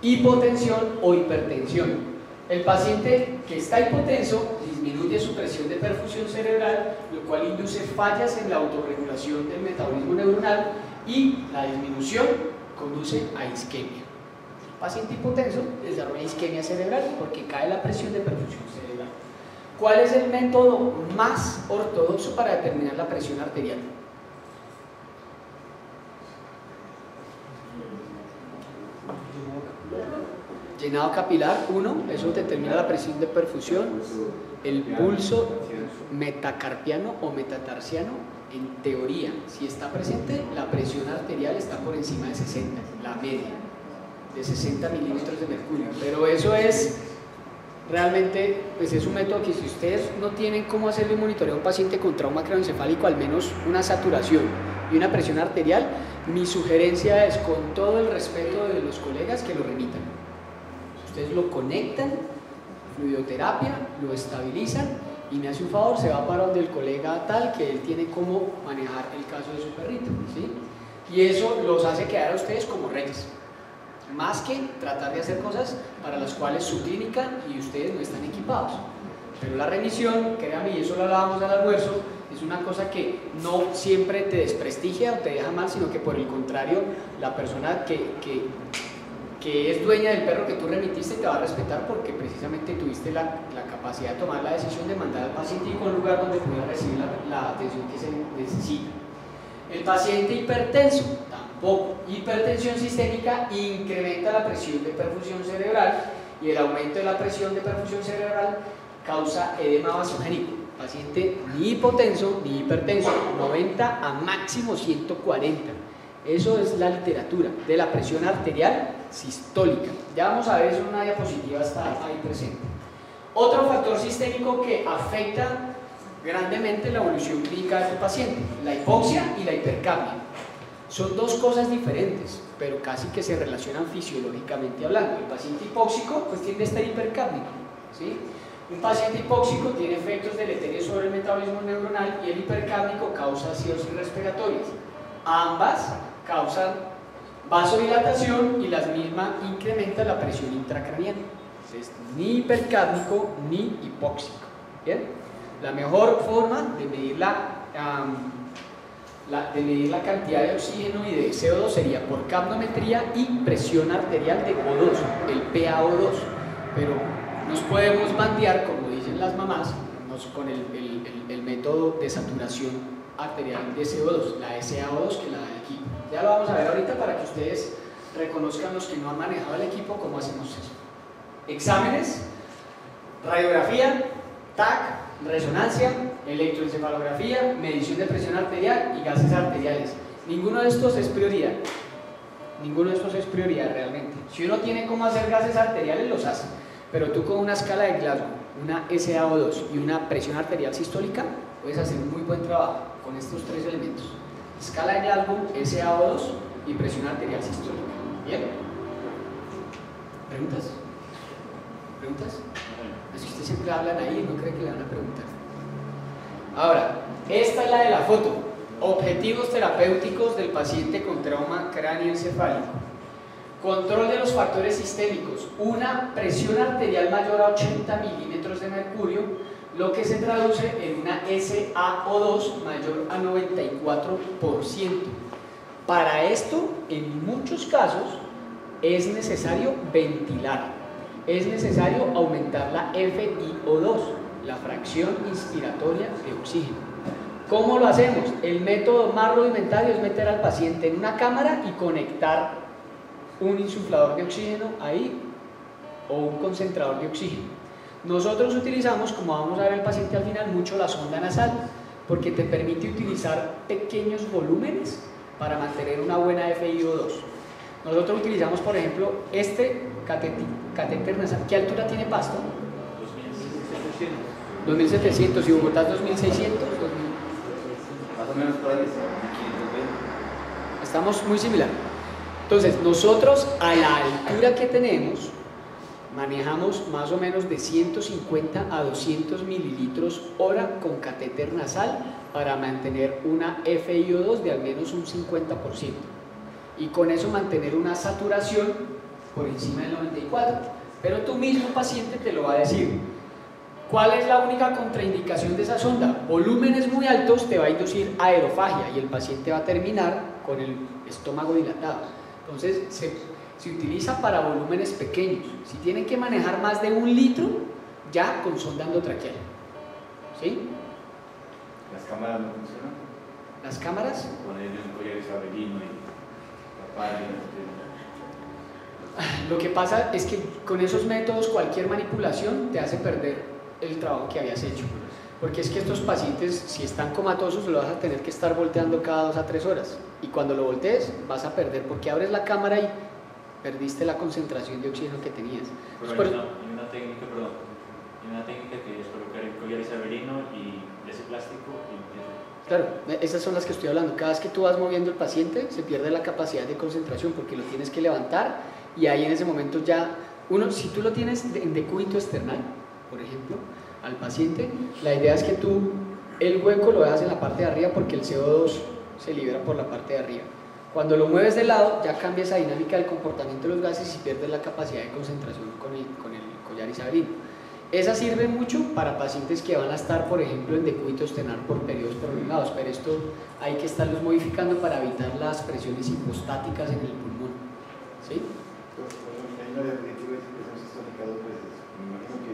Hipotensión o hipertensión. El paciente que está hipotenso disminuye su presión de perfusión cerebral, lo cual induce fallas en la autorregulación del metabolismo neuronal y la disminución conduce a isquemia. El paciente hipotenso desarrolla isquemia cerebral porque cae la presión de perfusión cerebral. ¿Cuál es el método más ortodoxo para determinar la presión arterial? Llenado capilar, 1, eso determina la presión de perfusión. El pulso metacarpiano o metatarsiano, en teoría, si está presente, la presión arterial está por encima de 60, la media, de 60 milímetros de mercurio. Pero eso es realmente, pues es un método que si ustedes no tienen cómo hacerle un monitoreo a un paciente con trauma craneoencefálico, al menos una saturación y una presión arterial, mi sugerencia es, con todo el respeto de los colegas, que lo remitan. Ustedes lo conectan, fluidoterapia, lo estabilizan y me hace un favor, se va para donde el colega tal, que él tiene cómo manejar el caso de su perrito, ¿sí? Y eso los hace quedar a ustedes como reyes, más que tratar de hacer cosas para las cuales su clínica y ustedes no están equipados. Pero la remisión, créanme, y eso lo hablábamos al almuerzo, es una cosa que no siempre te desprestigia o te deja mal, sino que por el contrario, la persona que es dueña del perro que tú remitiste te va a respetar, porque precisamente tuviste la capacidad de tomar la decisión de mandar al paciente a un lugar donde pudiera recibir la atención que se necesita. El paciente hipertenso, tampoco. Hipertensión sistémica incrementa la presión de perfusión cerebral y el aumento de la presión de perfusión cerebral causa edema vasogénico. Paciente ni hipotenso ni hipertenso, 90 a máximo 140. Eso es la literatura de la presión arterial sistólica. Ya vamos a ver eso en una diapositiva, está ahí presente. Otro factor sistémico que afecta grandemente la evolución clínica de tu paciente, la hipoxia y la hipercapnia. Son dos cosas diferentes, pero casi que se relacionan fisiológicamente hablando. El paciente hipóxico pues tiende a estar hipercápnico, ¿sí? Un paciente hipóxico tiene efectos deleterios sobre el metabolismo neuronal y el hipercápnico causa acidosis respiratorias. Ambas causan vasodilatación y la misma incrementa la presión intracraneal. Entonces, ni hipercárnico ni hipóxico. ¿Bien? La mejor forma de medir de medir la cantidad de oxígeno y de CO2 sería por capnometría y presión arterial de O2, el PaO2. Pero nos podemos bandear, como dicen las mamás, con el método de saturación arterial de CO2, la SaO2, que la da el equipo. Ya lo vamos a ver ahorita para que ustedes reconozcan, los que no han manejado el equipo, cómo hacemos eso. Exámenes, radiografía, TAC, resonancia, electroencefalografía, medición de presión arterial y gases arteriales. Ninguno de estos es prioridad. Ninguno de estos es prioridad realmente. Si uno tiene cómo hacer gases arteriales, los hace. Pero tú con una escala de Glasgow, una SaO2 y una presión arterial sistólica, puedes hacer un muy buen trabajo con estos tres elementos. Escala de Glasgow, SaO2 y presión arterial sistólica. ¿Bien? ¿Preguntas? ¿Preguntas? Es que ustedes siempre hablan ahí y no creen que le van a preguntar. Ahora, esta es la de la foto. Objetivos terapéuticos del paciente con trauma cráneoencefálico. Control de los factores sistémicos. Una presión arterial mayor a 80 milímetros de mercurio, lo que se traduce en una SaO2 mayor a 94%. Para esto, en muchos casos, es necesario ventilar. Es necesario aumentar la FiO2, la fracción inspiratoria de oxígeno. ¿Cómo lo hacemos? El método más rudimentario es meter al paciente en una cámara y conectar un insuflador de oxígeno ahí o un concentrador de oxígeno. Nosotros utilizamos, como vamos a ver el paciente al final, mucho la sonda nasal, porque te permite utilizar pequeños volúmenes para mantener una buena FiO2. Nosotros utilizamos, por ejemplo, este catéter nasal. ¿Qué altura tiene Pasto? 2700 y Bogotá 2600. Más o menos por ahí, 1520. Estamos muy similar. Entonces, nosotros a la altura que tenemos manejamos más o menos de 150 a 200 mililitros hora con catéter nasal para mantener una FiO2 de al menos un 50%. Y con eso mantener una saturación por encima del 94%. Pero tu mismo paciente te lo va a decir. ¿Cuál es la única contraindicación de esa sonda? Volúmenes muy altos te va a inducir aerofagia y el paciente va a terminar con el estómago dilatado. Entonces se utiliza para volúmenes pequeños. Si tienen que manejar más de 1 litro, ya con sonda endotraqueal. ¿Sí? ¿Las cámaras no funcionan? ¿Las cámaras? Con el collar isabelino y papá Lo que pasa es que con esos métodos cualquier manipulación te hace perder el trabajo que habías hecho, porque es que estos pacientes, si están comatosos, lo vas a tener que estar volteando cada 2 a 3 horas, y cuando lo voltees vas a perder, porque abres la cámara y perdiste la concentración de oxígeno que tenías. Pero hay una técnica, que es colocar el collar isabelino y ese plástico y... Claro, esas son las que estoy hablando. Cada vez que tú vas moviendo el paciente se pierde la capacidad de concentración porque lo tienes que levantar, y ahí en ese momento ya si tú lo tienes en decúbito external, por ejemplo, al paciente, la idea es que tú el hueco lo dejas en la parte de arriba porque el CO2 se libera por la parte de arriba. Cuando lo mueves de lado ya cambia esa dinámica del comportamiento de los gases y pierdes la capacidad de concentración con el collar isabelino. Esa sirve mucho para pacientes que van a estar, por ejemplo, en decúbito externar por periodos prolongados, pero esto hay que estarlos modificando para evitar las presiones hipostáticas en el pulmón. ¿Sí? Hay una diapositiva de presión sistólica 2 veces. Me imagino que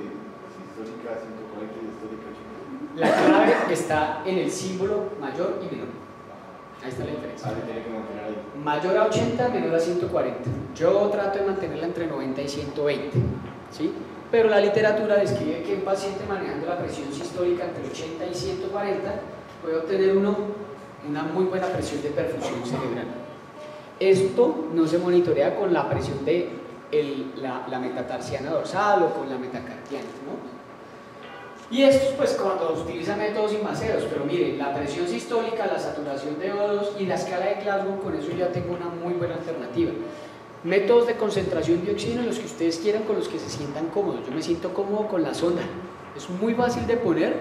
sistólica 140 y sistólica 80. La clave está en el símbolo mayor y menor. Ahí está la diferencia. Tiene que mantener ahí. Mayor a 80, menor a 140. Yo trato de mantenerla entre 90 y 120. ¿Sí? Pero la literatura describe que un paciente manejando la presión sistólica entre 80 y 140 puede obtener una muy buena presión de perfusión cerebral. Esto no se monitorea con la presión de la metatarsiana dorsal o con la metacardiana, ¿no? Y esto pues cuando se utilizan métodos invaseros, pero miren, la presión sistólica, la saturación de O2 y la escala de Glasgow, con eso ya tengo una muy buena alternativa. Métodos de concentración de oxígeno, los que ustedes quieran, con los que se sientan cómodos. Yo me siento cómodo con la sonda, es muy fácil de poner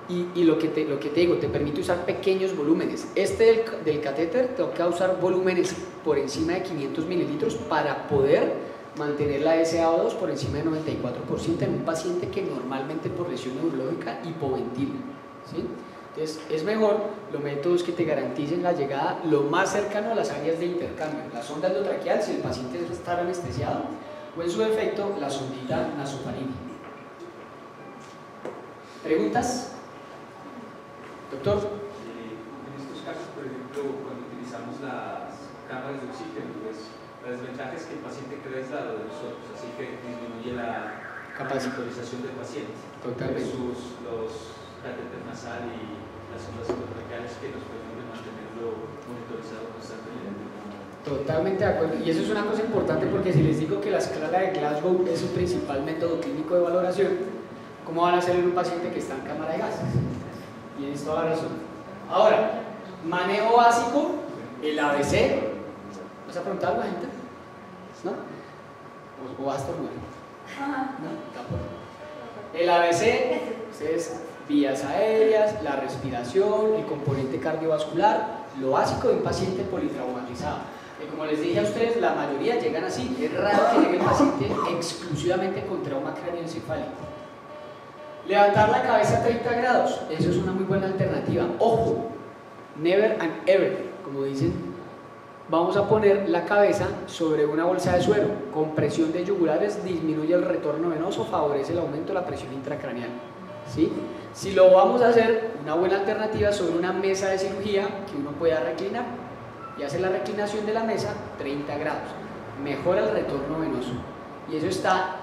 Y lo que te digo, te permite usar pequeños volúmenes. Este del catéter toca usar volúmenes por encima de 500 mililitros para poder mantener la SaO2 por encima de 94% en un paciente que normalmente por lesión neurológica hipoventila, ¿sí? Entonces es mejor los métodos que te garanticen la llegada lo más cercano a las áreas de intercambio, la sonda endotraqueal si el paciente está anestesiado, o en su defecto la sondita nasofaríngea. ¿Preguntas? Doctor. En estos casos, por ejemplo, cuando utilizamos las cámaras de oxígeno, pues la desventaja es que el paciente queda aislado de nosotros, así que disminuye la monitorización del paciente. Totalmente. Versus los catéter nasal y las ondas endotraqueales que nos permiten mantenerlo monitorizado constantemente. Totalmente de acuerdo. Y eso es una cosa importante porque si les digo que la escala de Glasgow es su principal método clínico de valoración, ¿cómo van a hacer en un paciente que está en cámara de gases? Tienes toda la razón. Ahora, manejo básico, el ABC. ¿Vas a preguntar algo, gente? ¿No? ¿O vas a estornudar? No, tampoco. El ABC, ustedes, vías aéreas, la respiración, el componente cardiovascular, lo básico de un paciente politraumatizado. Como les dije a ustedes, la mayoría llegan así. Es raro que llegue el paciente exclusivamente con trauma craneoencefálico. Levantar la cabeza a 30 grados, eso es una muy buena alternativa. Ojo, never and ever, como dicen, vamos a poner la cabeza sobre una bolsa de suero. Con presión de yugulares disminuye el retorno venoso, favorece el aumento de la presión intracraneal. ¿Sí? Si lo vamos a hacer, una buena alternativa sobre una mesa de cirugía que uno pueda reclinar y hace la reclinación de la mesa 30 grados. Mejora el retorno venoso. Y eso está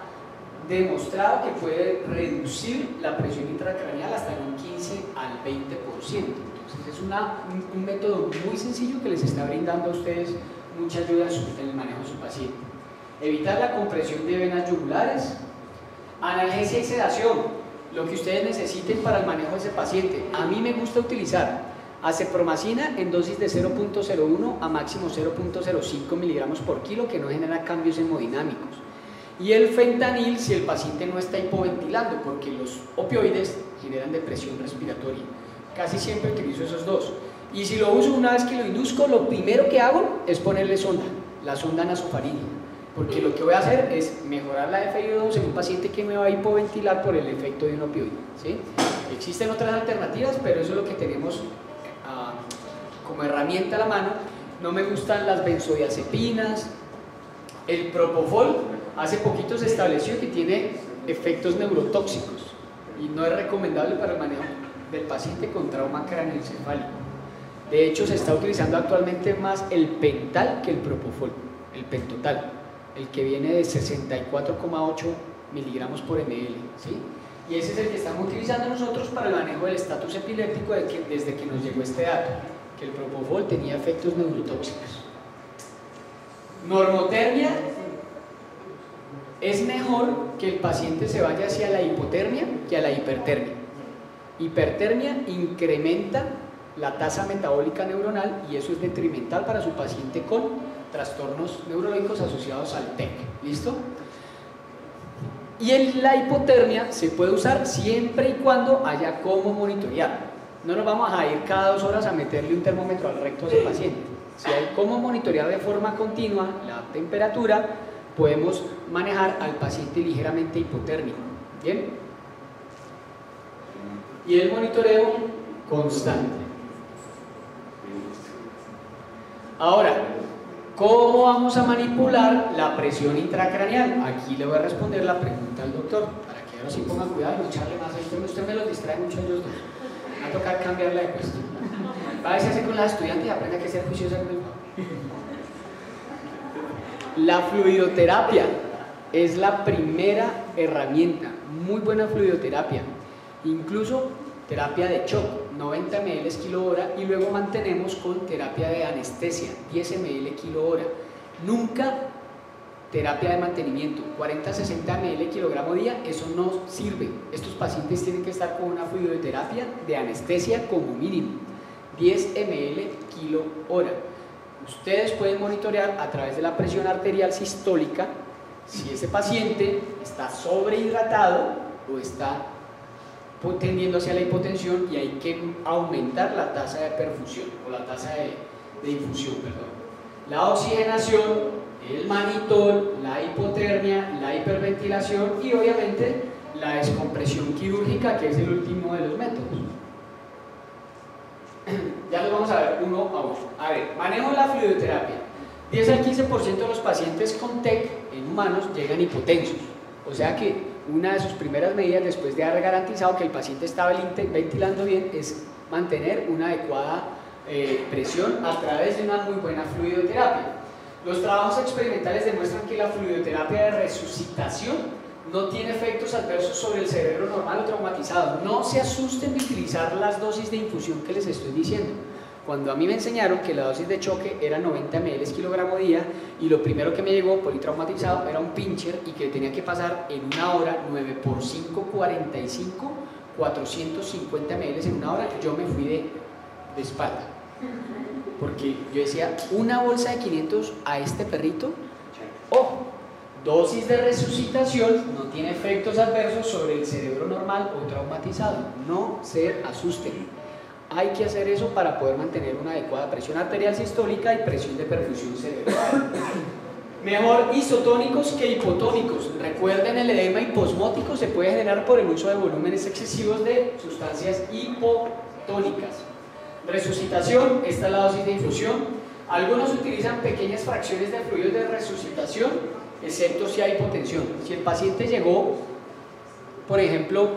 demostrado que puede reducir la presión intracraneal hasta en un 15 al 20%. Entonces es un método muy sencillo que les está brindando a ustedes mucha ayuda en el manejo de su paciente. Evitar la compresión de venas yugulares, analgesia y sedación, lo que ustedes necesiten para el manejo de ese paciente. A mí me gusta utilizar acepromacina en dosis de 0.01 a máximo 0.05 miligramos por kilo, que no genera cambios hemodinámicos. Y el fentanil si el paciente no está hipoventilando, porque los opioides generan depresión respiratoria. Casi siempre utilizo esos dos. Y si lo uso una vez que lo induzco, lo primero que hago es ponerle sonda, la sonda nasofaríngea, porque lo que voy a hacer es mejorar la FiO2 en un paciente que me va a hipoventilar por el efecto de un opioide, ¿sí? Existen otras alternativas, pero eso es lo que tenemos como herramienta a la mano. No me gustan las benzodiazepinas, el propofol. Hace poquito se estableció que tiene efectos neurotóxicos y no es recomendable para el manejo del paciente con trauma craneoencefálico. De hecho, se está utilizando actualmente más el pental que el propofol, el pentotal, el que viene de 64,8 miligramos por ml, ¿sí? Y ese es el que estamos utilizando nosotros para el manejo del estatus epiléptico desde que nos llegó este dato, que el propofol tenía efectos neurotóxicos. Normotermia. Es mejor que el paciente se vaya hacia la hipotermia que a la hipertermia. Hipertermia incrementa la tasa metabólica neuronal y eso es detrimental para su paciente con trastornos neurológicos asociados al TEC. ¿Listo? Y en la hipotermia se puede usar siempre y cuando haya cómo monitorear. No nos vamos a ir cada 2 horas a meterle un termómetro al recto de ese paciente. Si hay cómo monitorear de forma continua la temperatura, podemos manejar al paciente ligeramente hipotérmico. ¿Bien? Y el monitoreo constante. Ahora, ¿cómo vamos a manipular la presión intracraneal? Aquí le voy a responder la pregunta al doctor, para que ahora sí ponga cuidado y no echarle más a usted me los distrae mucho a ellos dos. Va a tocar cambiarla de puesto. Va a veces con las estudiantes y aprende a que ser juiciosa con el favor. La fluidoterapia es la primera herramienta, muy buena fluidoterapia, incluso terapia de shock, 90 ml kilo-hora, y luego mantenemos con terapia de anestesia, 10 ml kilo-hora. Nunca terapia de mantenimiento, 40-60 ml kilogramo día, eso no sirve. Estos pacientes tienen que estar con una fluidoterapia de anestesia como mínimo, 10 ml kilo-hora. Ustedes pueden monitorear a través de la presión arterial sistólica si ese paciente está sobrehidratado o está tendiendo hacia la hipotensión y hay que aumentar la tasa de perfusión o la tasa de infusión, perdón. La oxigenación, el manitol, la hipotermia, la hiperventilación y obviamente la descompresión quirúrgica, que es el último de los métodos. Ya los vamos a ver uno a uno. A ver, manejo de la fluidoterapia. 10 al 15% de los pacientes con TEC en humanos llegan hipotensos. O sea que una de sus primeras medidas, después de haber garantizado que el paciente estaba ventilando bien, es mantener una adecuada presión a través de una muy buena fluidoterapia. Los trabajos experimentales demuestran que la fluidoterapia de resucitación no tiene efectos adversos sobre el cerebro normal o traumatizado. No se asusten de utilizar las dosis de infusión que les estoy diciendo. Cuando a mí me enseñaron que la dosis de choque era 90 ml kilogramo día y lo primero que me llegó politraumatizado era un pincher y que tenía que pasar en una hora 9 por 5, 45, 450 ml en una hora, yo me fui de espalda. Porque yo decía, una bolsa de 500 a este perrito, ojo, dosis de resucitación no tiene efectos adversos sobre el cerebro normal o traumatizado. No se asusten. Hay que hacer eso para poder mantener una adecuada presión arterial sistólica y presión de perfusión cerebral. Mejor isotónicos que hipotónicos. Recuerden, el edema hiposmótico se puede generar por el uso de volúmenes excesivos de sustancias hipotónicas. Resucitación, esta es la dosis de infusión. Algunos utilizan pequeñas fracciones de fluidos de resucitación, excepto si hay hipotensión. Si el paciente llegó, por ejemplo,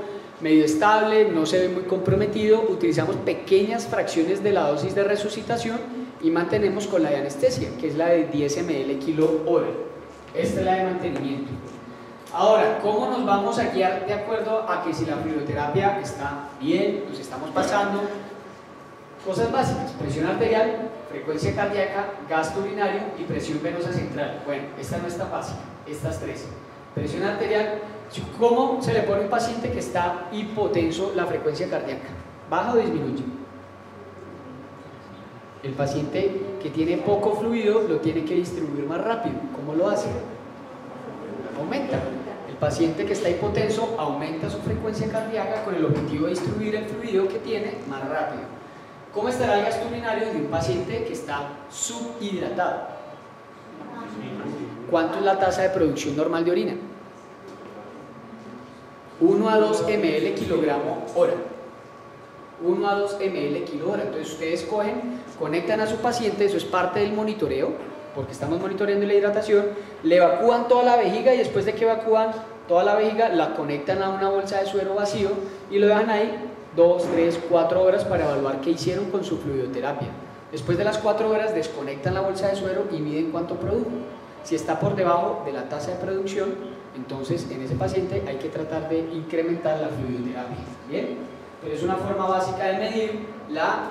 medio estable, no se ve muy comprometido, utilizamos pequeñas fracciones de la dosis de resucitación y mantenemos con la de anestesia, que es la de 10 ml kilo hora. Esta es la de mantenimiento. Ahora, ¿cómo nos vamos a guiar de acuerdo a que si la fluidoterapia está bien, nos estamos pasando? Cosas básicas: presión arterial, frecuencia cardíaca, gasto urinario y presión venosa central. Bueno, esta no es tan básica, estas tres. Presión arterial. ¿Cómo se le pone a un paciente que está hipotenso la frecuencia cardíaca? ¿Baja o disminuye? El paciente que tiene poco fluido lo tiene que distribuir más rápido. ¿Cómo lo hace? Aumenta. El paciente que está hipotenso aumenta su frecuencia cardíaca con el objetivo de distribuir el fluido que tiene más rápido. ¿Cómo estará el gasto urinario de un paciente que está subhidratado? ¿Cuánto es la tasa de producción normal de orina? 1 a 2 ml kilogramo hora. 1 a 2 ml kilo hora. Entonces ustedes conectan a su paciente, eso es parte del monitoreo, porque estamos monitoreando la hidratación, le evacúan toda la vejiga y después de que evacúan toda la vejiga, la conectan a una bolsa de suero vacío y lo dejan ahí 2, 3, 4 horas para evaluar qué hicieron con su fluidoterapia. Después de las 4 horas desconectan la bolsa de suero y miden cuánto produjo. Si está por debajo de la tasa de producción, entonces en ese paciente hay que tratar de incrementar la fluidoterapia. ¿Bien? Pero es una forma básica de medir la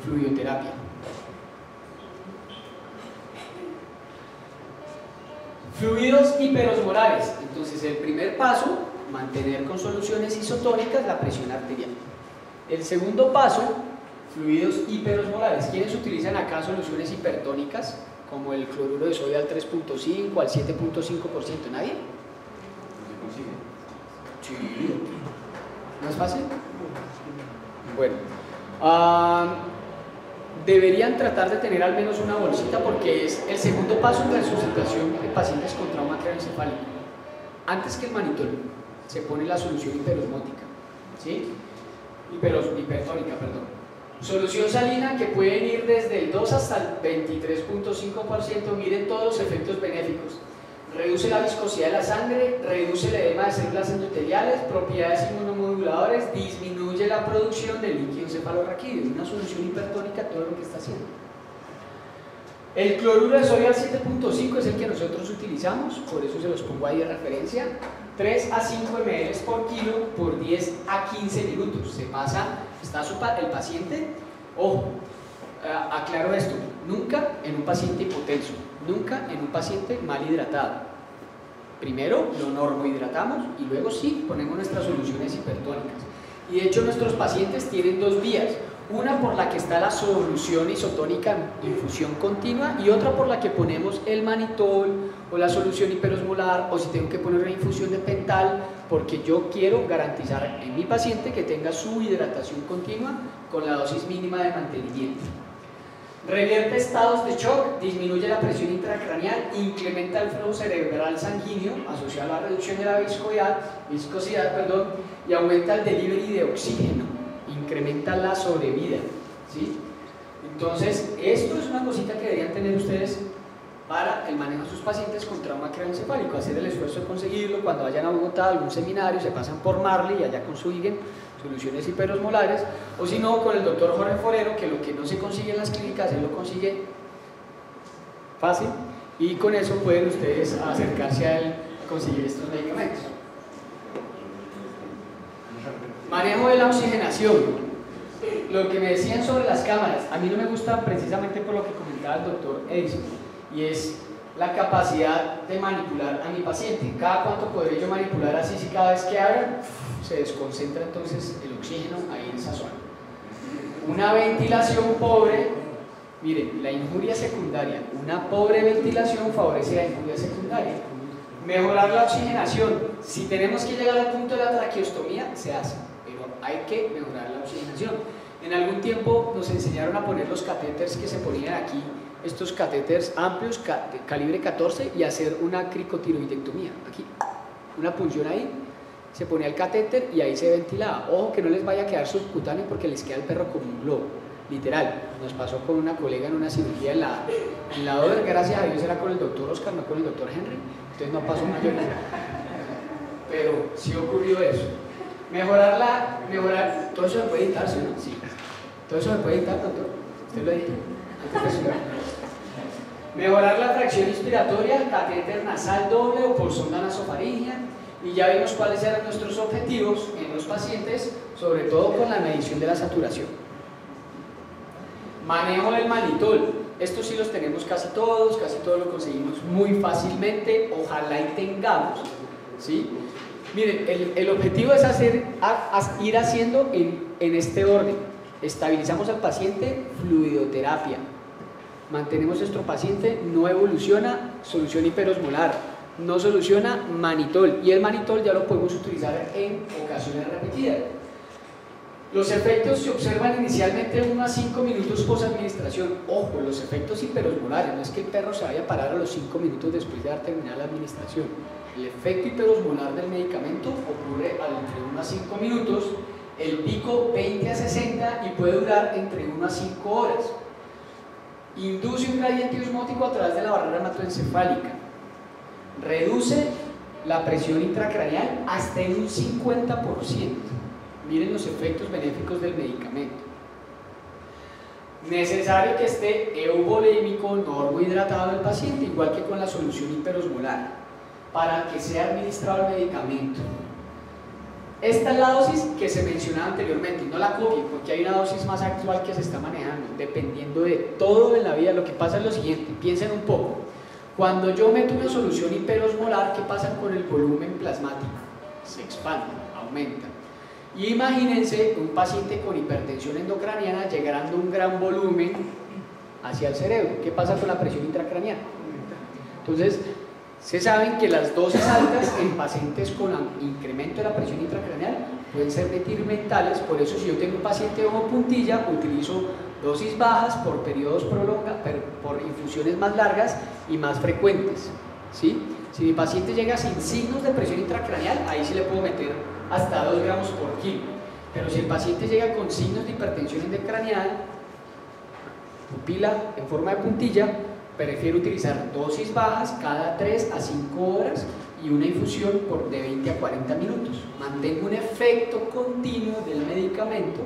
fluidoterapia. Fluidos hiperosmolares. Entonces el primer paso, mantener con soluciones isotónicas la presión arterial. El segundo paso, fluidos hiperosmolares. ¿Quiénes utilizan acá soluciones hipertónicas? Como el cloruro de sodio al 3.5, al 7.5%, ¿nadie? ¿No se consigue? Sí. ¿No es fácil? Bueno, deberían tratar de tener al menos una bolsita porque es el segundo paso en resucitación de pacientes con trauma craneoencefálico. Antes que el manitol se pone la solución hiperosmótica, ¿sí? Hipertónica, perdón. Solución salina que pueden ir desde el 2 hasta el 23.5%, miren todos los efectos benéficos. Reduce la viscosidad de la sangre, reduce el edema de células endoteliales, propiedades inmunomoduladoras, disminuye la producción de líquido encefalorraquídeo. Es una solución hipertónica todo lo que está haciendo. El cloruro de sodio al 7.5 es el que nosotros utilizamos, por eso se los pongo ahí de referencia. 3 a 5 ml por kilo por 10 a 15 minutos. Se pasa, está el paciente, ojo, aclaro esto, nunca en un paciente hipotenso, nunca en un paciente mal hidratado. Primero lo normohidratamos y luego sí ponemos nuestras soluciones hipertónicas. Y de hecho nuestros pacientes tienen dos vías. Una por la que está la solución isotónica en infusión continua y otra por la que ponemos el manitol o la solución hiperosmolar, o si tengo que poner una infusión de pental, porque yo quiero garantizar en mi paciente que tenga su hidratación continua con la dosis mínima de mantenimiento. Revierte estados de shock, disminuye la presión intracraneal, incrementa el flujo cerebral sanguíneo asociado a la reducción de la viscosidad, y aumenta el delivery de oxígeno, incrementa la sobrevida, ¿sí? Entonces, esto es una cosita que deberían tener ustedes para el manejo de sus pacientes con trauma craneoencefálico, hacer el esfuerzo de conseguirlo. Cuando vayan a Bogotá a algún seminario, se pasan por Marley y allá consiguen soluciones hiperosmolares, o si no, con el doctor Jorge Forero, que lo que no se consigue en las clínicas, él lo consigue fácil, y con eso pueden ustedes acercarse a él a conseguir estos medicamentos. Manejo de la oxigenación. Lo que me decían sobre las cámaras, a mí no me gusta precisamente por lo que comentaba el doctor Edison, y es la capacidad de manipular a mi paciente. ¿Cada cuánto podré yo manipular así si cada vez que abra se desconcentra entonces el oxígeno ahí en esa zona? Una ventilación pobre, miren, la injuria secundaria, una pobre ventilación favorece la injuria secundaria. Mejorar la oxigenación, si tenemos que llegar al punto de la traqueostomía, se hace, pero hay que mejorar la oxigenación. En algún tiempo nos enseñaron a poner los catéteres que se ponían aquí, estos catéteres amplios, calibre 14, y hacer una cricotiroidectomía, aquí, una punción ahí, se ponía el catéter y ahí se ventilaba. Ojo que no les vaya a quedar subcutáneo porque les queda el perro como un globo, literal. Nos pasó con una colega en una cirugía en la Oder, gracias a Dios era con el doctor Oscar, no con el doctor Henry, entonces no pasó mayor nada, pero sí ocurrió eso. Mejorar, todo eso se puede editar, ¿sí? Sí. Todo eso se puede editar, doctor. Usted lo edita. Mejorar la fracción inspiratoria, catéter nasal doble o por sonda nasofaringea, y ya vimos cuáles eran nuestros objetivos en los pacientes, sobre todo con la medición de la saturación. Manejo del mannitol. Estos sí los tenemos casi todos lo conseguimos muy fácilmente, ojalá y tengamos, ¿sí? Miren, el objetivo es ir haciendo en este orden. Estabilizamos al paciente, fluidoterapia. Mantenemos a nuestro paciente, no evoluciona, solución hiperosmolar. No soluciona, mannitol. Y el mannitol ya lo podemos utilizar en ocasiones repetidas. Los efectos se observan inicialmente en 1 a 5 minutos post-administración. Ojo, los efectos hiperosmolares, no es que el perro se vaya a parar a los 5 minutos después de haber terminado la administración. El efecto hiperosmolar del medicamento ocurre entre 1 a 5 minutos, el pico 20 a 60 y puede durar entre 1 a 5 horas. Induce un gradiente osmótico a través de la barrera hematoencefálica. Reduce la presión intracraneal hasta en un 50%. Miren los efectos benéficos del medicamento. Necesario que esté euvolémico, normohidratado el paciente, igual que con la solución hiperosmolar, para que sea administrado el medicamento. Esta es la dosis que se mencionaba anteriormente, no la copien porque hay una dosis más actual que se está manejando, dependiendo de todo en la vida. Lo que pasa es lo siguiente, piensen un poco. Cuando yo meto una solución hiperosmolar, ¿qué pasa con el volumen plasmático? Se expande, aumenta. Y imagínense un paciente con hipertensión endocraniana llegando a un gran volumen hacia el cerebro. ¿Qué pasa con la presión intracraneal? Entonces, se saben que las dosis altas en pacientes con incremento de la presión intracraneal pueden ser detrimentales. Por eso, si yo tengo un paciente de ojo puntilla, utilizo dosis bajas por periodos prolongados, por infusiones más largas y más frecuentes, ¿sí? Si mi paciente llega sin signos de presión intracraneal, ahí sí le puedo meter hasta 2 gramos por kilo. Pero si el paciente llega con signos de hipertensión endocranial, pupila en forma de puntilla, prefiero utilizar dosis bajas cada 3 a 5 horas y una infusión de 20 a 40 minutos. Mantengo un efecto continuo del medicamento,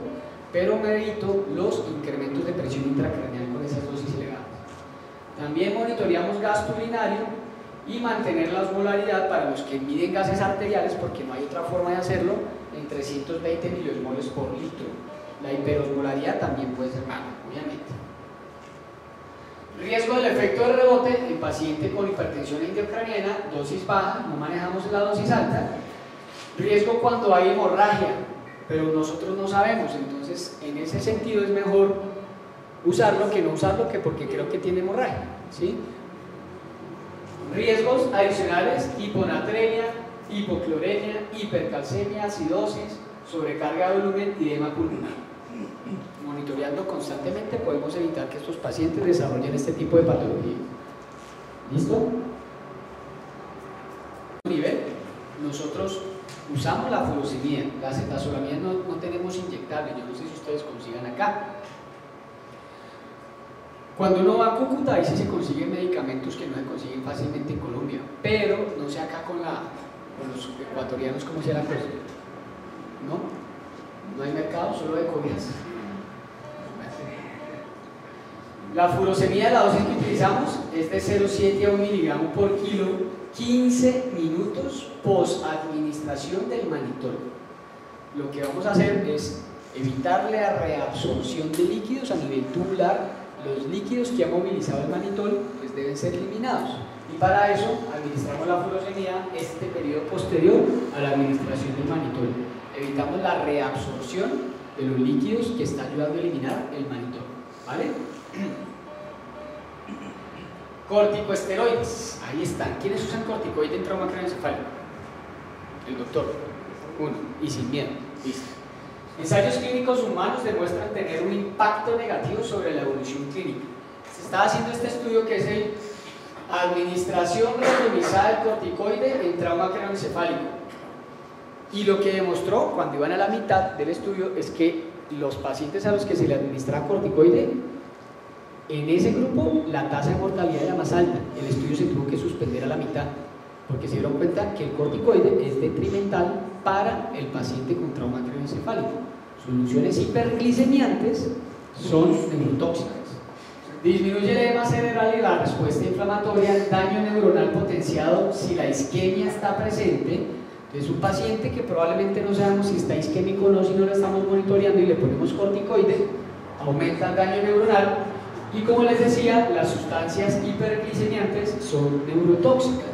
pero me evito los incrementos de presión intracraneal con esas dosis elevadas. También monitoreamos gasto urinario y mantener la osmolaridad para los que miden gases arteriales, porque no hay otra forma de hacerlo, en 320 miliosmoles por litro. La hiperosmolaridad también puede ser mala, obviamente. Riesgo del efecto de rebote en paciente con hipertensión endocraniana, dosis baja, no manejamos la dosis alta. Riesgo cuando hay hemorragia, pero nosotros no sabemos, entonces en ese sentido es mejor usarlo que no usarlo, que porque creo que tiene hemorragia, ¿sí? Riesgos adicionales, hiponatremia, hipocloremia, hipercalcemia, acidosis, sobrecarga de volumen y edema pulmonar. Monitoreando constantemente podemos evitar que estos pacientes desarrollen este tipo de patología. ¿Listo? Nivel, nosotros usamos la furosemida, la acetazolamida no tenemos inyectable, yo no sé si ustedes consigan acá. Cuando uno va a Cúcuta, ahí sí se consiguen medicamentos que no se consiguen fácilmente en Colombia, pero no sé acá con los ecuatorianos cómo sea la cosa. No hay mercado, solo de comidas. La furosemida, la dosis que utilizamos es de 0,7 a 1 miligramo por kilo, 15 minutos post administración del manitol. Lo que vamos a hacer es evitar la reabsorción de líquidos a nivel tubular. Los líquidos que ha movilizado el manitol pues deben ser eliminados, y para eso administramos la furosemida este periodo posterior a la administración del manitol. Evitamos la reabsorción de los líquidos que está ayudando a eliminar el manitol, ¿vale? Corticosteroides, ahí están. ¿Quiénes usan corticoides en trauma craneoencefálico? El doctor. Uno, y sin miedo. Listo. Ensayos clínicos humanos demuestran tener un impacto negativo sobre la evolución clínica. Se está haciendo este estudio que es el administración randomizada del corticoide en trauma craneoencefálico. Y lo que demostró cuando iban a la mitad del estudio es que los pacientes a los que se le administraba corticoide, en ese grupo la tasa de mortalidad era más alta. El estudio se tuvo que suspender a la mitad porque se dieron cuenta que el corticoide es detrimental para el paciente con trauma craneoencefálico. Soluciones hiperglicemiantes son neurotóxicas. Disminuye el edema cerebral y la respuesta inflamatoria, daño neuronal potenciado si la isquemia está presente. Entonces, un paciente que probablemente no sabemos si está isquémico o no, si no lo estamos monitoreando y le ponemos corticoide, aumenta el daño neuronal. Y como les decía, las sustancias hiperglicemiantes son neurotóxicas.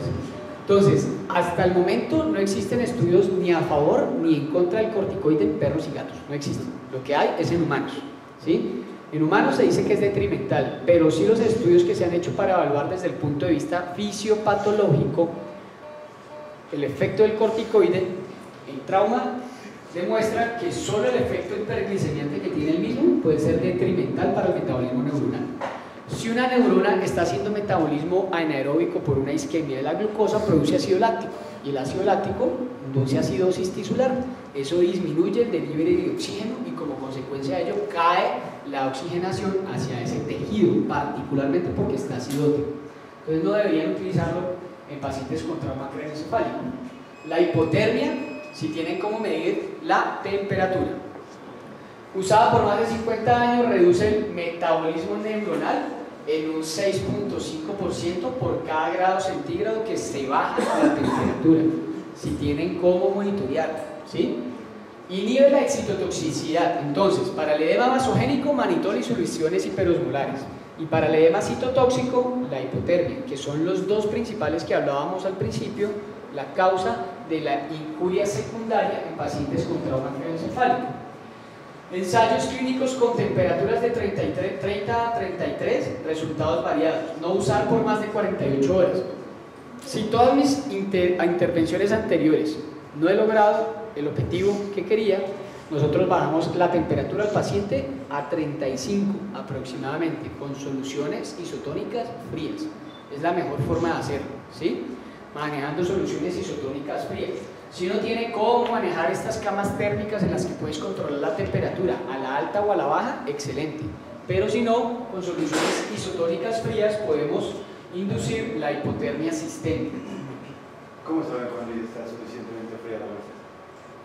Entonces, hasta el momento no existen estudios ni a favor ni en contra del corticoide en perros y gatos. No existen. Lo que hay es en humanos, ¿sí? En humanos se dice que es detrimental, pero sí los estudios que se han hecho para evaluar desde el punto de vista fisiopatológico el efecto del corticoide en trauma demuestra que solo el efecto hiperglicemiante que tiene el mismo puede ser detrimental para el metabolismo neuronal. Si una neurona está haciendo metabolismo anaeróbico por una isquemia de la glucosa, produce ácido láctico, y el ácido láctico induce acidosis tisular. Eso disminuye el delivery de oxígeno y como consecuencia de ello cae la oxigenación hacia ese tejido, particularmente porque está acidótico. Entonces no deberían utilizarlo en pacientes con trauma craneoencefálico. La hipotermia, si tienen como medir la temperatura. Usada por más de 50 años, reduce el metabolismo neuronal en un 6.5% por cada grado centígrado que se baja la temperatura. Si tienen cómo monitorear, ¿sí? Inhibe la excitotoxicidad. Entonces, para el edema vasogénico, manitol y soluciones hiperosmolares. Y para el edema citotóxico, la hipotermia, que son los dos principales que hablábamos al principio, la causa de la injuria secundaria en pacientes con trauma craneoencefálico. Ensayos clínicos con temperaturas de 30 a 33, resultados variados. No usar por más de 48 horas. Si todas mis intervenciones anteriores no he logrado el objetivo que quería, nosotros bajamos la temperatura del paciente a 35 aproximadamente, con soluciones isotónicas frías. Es la mejor forma de hacerlo, ¿sí? Manejando soluciones isotónicas frías. Si uno tiene cómo manejar estas camas térmicas en las que puedes controlar la temperatura a la alta o a la baja, excelente. Pero si no, con soluciones isotónicas frías podemos inducir la hipotermia sistémica. ¿Cómo saber cuándo está suficientemente fría la bolsa?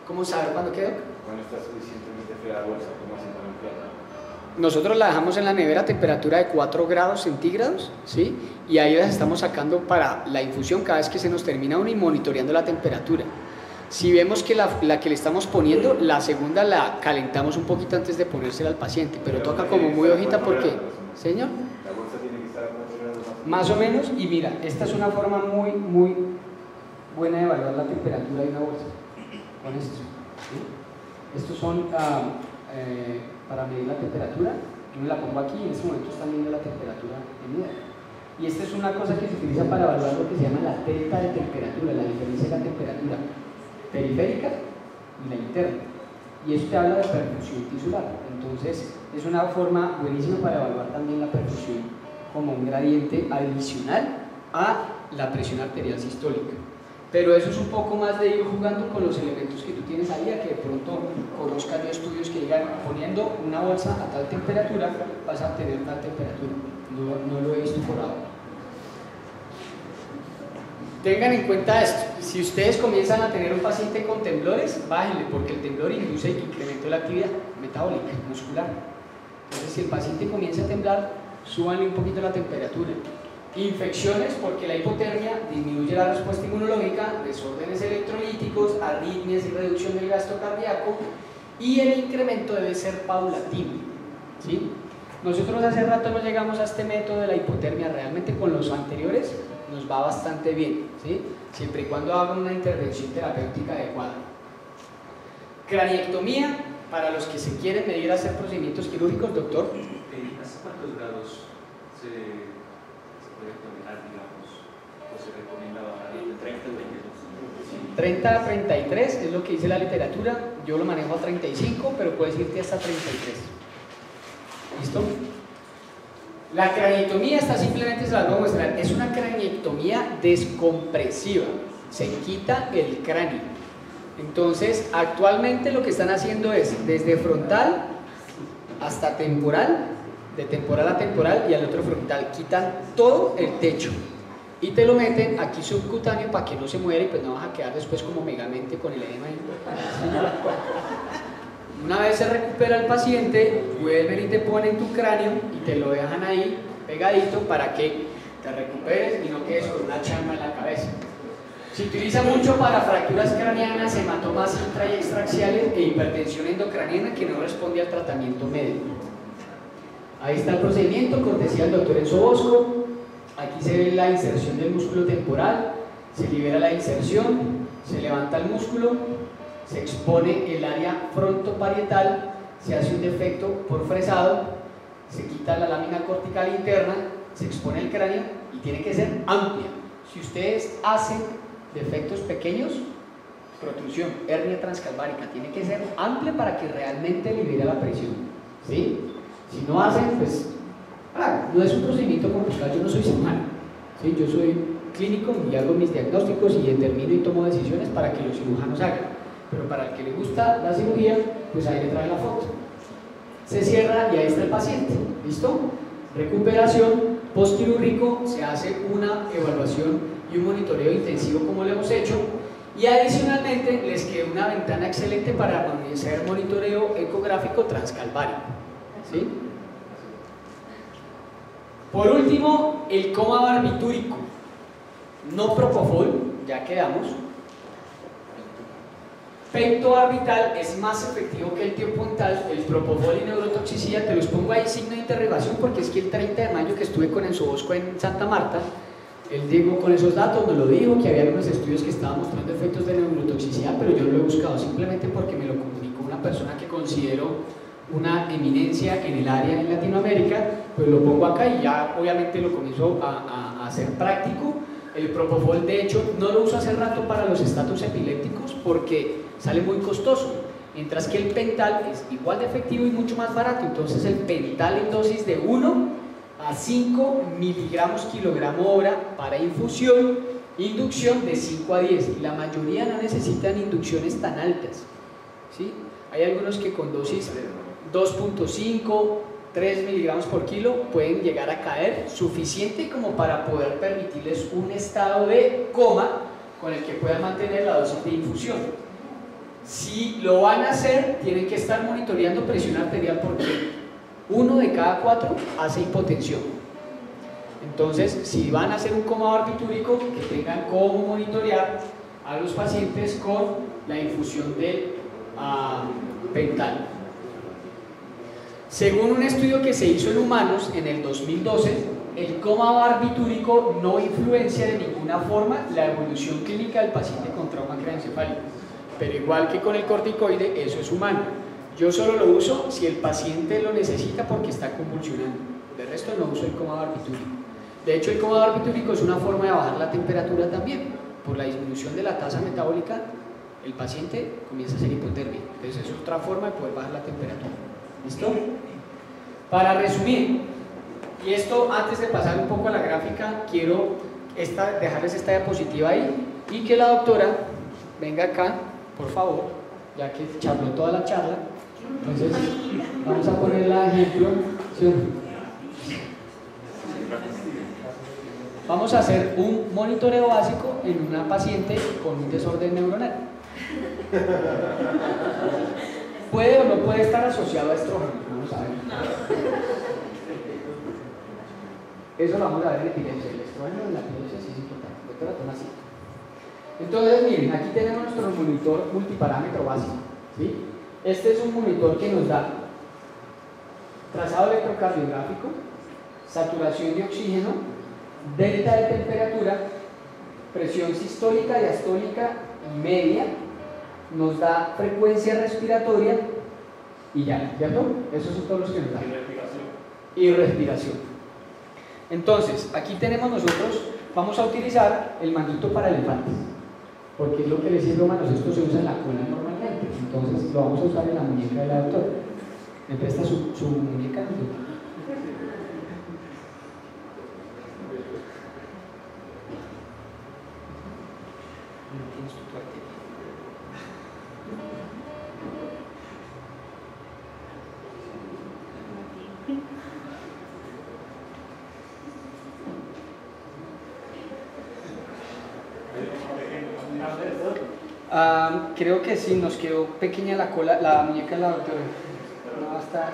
¿Cómo saber cuándo quedó? Cuando está suficientemente fría la bolsa, ¿cómo hacen para enfriarla? Nosotros la dejamos en la nevera a temperatura de 4 grados centígrados, ¿sí? Y ahí las estamos sacando para la infusión cada vez que se nos termina una y monitoreando la temperatura. Si vemos que la que le estamos poniendo, la segunda la calentamos un poquito antes de ponérsela al paciente, pero toca como muy hojita porque, ¿señor? La bolsa tiene que estar a 4 grados Más o menos, y mira, esta es una forma muy buena de evaluar la temperatura de una bolsa, con esto, ¿sí? Estos son para medir la temperatura. Yo me la pongo aquí y en este momento está midiendo la temperatura en mi dedo. Y esta es una cosa que se utiliza para evaluar lo que se llama la delta de temperatura, la diferencia de la temperatura periférica y la interna. Y esto te habla de perfusión tisular. Entonces es una forma buenísima para evaluar también la perfusión como un gradiente adicional a la presión arterial sistólica. Pero eso es un poco más de ir jugando con los elementos que tú tienes ahí, a que de pronto conozcas de estudios que digan, poniendo una bolsa a tal temperatura vas a obtener tal temperatura. No lo he visto por ahora. Tengan en cuenta esto: si ustedes comienzan a tener un paciente con temblores, bájenle, porque el temblor induce incremento de la actividad metabólica muscular. Entonces, si el paciente comienza a temblar, súbanle un poquito la temperatura. Infecciones, porque la hipotermia disminuye la respuesta inmunológica, desórdenes electrolíticos, arritmias y reducción del gasto cardíaco, y el incremento debe ser paulatino, ¿sí? Nosotros hace rato no llegamos a este método de la hipotermia, realmente con los anteriores nos va bastante bien, ¿sí? Siempre y cuando hagan una intervención terapéutica adecuada. Craniectomía, para los que se quieren medir a hacer procedimientos quirúrgicos, doctor. ¿Hasta cuántos grados se puede tolerar, digamos, o se recomienda bajar? De 30 a 22. 30 a 33 es lo que dice la literatura, yo lo manejo a 35, pero puedes irte hasta 33. ¿Listo? La craniectomía, está simplemente, se la voy a mostrar, es una craniectomía descompresiva, se quita el cráneo. Entonces, actualmente lo que están haciendo es, desde frontal hasta temporal, de temporal a temporal y al otro frontal, quitan todo el techo y te lo meten aquí subcutáneo para que no se muera y pues no vas a quedar después como megamente con el edema. Una vez se recupera el paciente, vuelven y te ponen tu cráneo y te lo dejan ahí pegadito para que te recuperes y no quedes con una chamba en la cabeza. Se utiliza mucho para fracturas craneanas, hematomas intra y extraxiales e hipertensión endocraniana que no responde al tratamiento médico. Ahí está el procedimiento, cortesía del doctor Enzo Bosco. Aquí se ve la inserción del músculo temporal, se libera la inserción, se levanta el músculo, se expone el área frontoparietal, se hace un defecto por fresado, se quita la lámina cortical interna, se expone el cráneo y tiene que ser amplia. Si ustedes hacen defectos pequeños, protrusión, hernia transcalvárica, tiene que ser amplia para que realmente libere la presión, ¿sí? Si no hacen, pues no es un procedimiento complicado, yo no soy cirujano, ¿sí? Yo soy clínico y hago mis diagnósticos y determino y tomo decisiones para que los cirujanos hagan. Pero para el que le gusta la cirugía, pues ahí le trae la foto. Se cierra y ahí está el paciente. ¿Listo? Recuperación postquirúrgico, se hace una evaluación y un monitoreo intensivo como lo hemos hecho. Y adicionalmente les queda una ventana excelente para hacer monitoreo ecográfico transcalvárico. ¿Sí? Por último, el coma barbitúrico. No propofol, ya quedamos. Pentobarbital es más efectivo que el tiopuntal, el propofol y neurotoxicidad. Te los pongo ahí signo de interrogación porque es que el 30 de mayo que estuve con Enzo Bosco en Santa Marta, él llegó con esos datos, nos lo dijo, que había algunos estudios que estaban mostrando efectos de neurotoxicidad, pero yo no lo he buscado simplemente porque me lo comunicó una persona que considero una eminencia en el área en Latinoamérica. Pues lo pongo acá y ya obviamente lo comienzo a hacer práctico. El propofol, de hecho, no lo uso hace rato para los estatus epilépticos porque sale muy costoso, mientras que el pental es igual de efectivo y mucho más barato. Entonces el pental en dosis de 1 a 5 miligramos kilogramo hora para infusión, inducción de 5 a 10, y la mayoría no necesitan inducciones tan altas, ¿sí? Hay algunos que con dosis 2.5, 3 miligramos por kilo pueden llegar a caer suficiente como para poder permitirles un estado de coma con el que puedan mantener la dosis de infusión. Si lo van a hacer, tienen que estar monitoreando presión arterial porque 1 de cada 4 hace hipotensión. Entonces, si van a hacer un coma barbitúrico, que tengan cómo monitorear a los pacientes con la infusión de pental. Según un estudio que se hizo en humanos en el 2012, el coma barbitúrico no influencia de ninguna forma la evolución clínica del paciente con trauma craneoencefálico. Pero igual que con el corticoide, eso es humano. Yo solo lo uso si el paciente lo necesita porque está convulsionando. De resto no uso el coma barbitúrico. De hecho, el cómodo barbitúrico es una forma de bajar la temperatura también. Por la disminución de la tasa metabólica, el paciente comienza a ser hipotermia. Entonces es otra forma de poder bajar la temperatura. ¿Listo? Para resumir, y esto antes de pasar un poco a la gráfica, quiero dejarles esta diapositiva ahí y que la doctora venga acá, por favor, ya que charló toda la charla. Entonces, vamos a ponerla de ejemplo. ¿Sí? Vamos a hacer un monitoreo básico en una paciente con un desorden neuronal. ¿Puede o no puede estar asociado a estrógeno? Vamos a ver. Eso lo vamos a ver en epilepsia. El estrógeno en la epilepsia sí es importante. Doctora, toma así. Entonces, miren, aquí tenemos nuestro monitor multiparámetro básico, ¿sí? Este es un monitor que nos da trazado electrocardiográfico, saturación de oxígeno, delta de temperatura, presión sistólica, diastólica y media, nos da frecuencia respiratoria y ya, ¿cierto? Esos son todos los que nos dan. Y respiración. Entonces, aquí tenemos nosotros, vamos a utilizar el manguito para elefantes, porque es lo que les sirve, humanos, esto se usa en la cola normalmente, entonces lo vamos a usar en la muñeca de la doctora. ¿Me presta su muñeca? Creo que sí, nos quedó pequeña la cola, la muñeca de la doctora. No va a estar.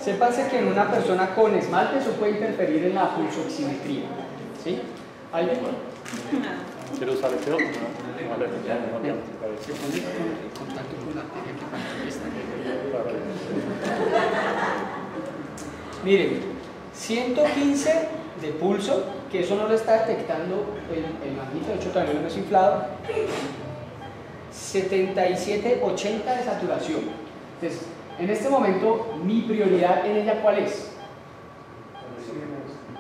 Sépanse que en una persona con esmalte eso puede interferir en la pulsoximetría. ¿Sí? ¿Alguien? ¿Quiere usar el otro? Se pone en contacto con la arteria que manifiesta. Miren, 115 de pulso, que eso no lo está detectando el manguito, de hecho todavía no lo hemos inflado. 77-80 de saturación. Entonces, en este momento, mi prioridad en ella, ¿cuál es?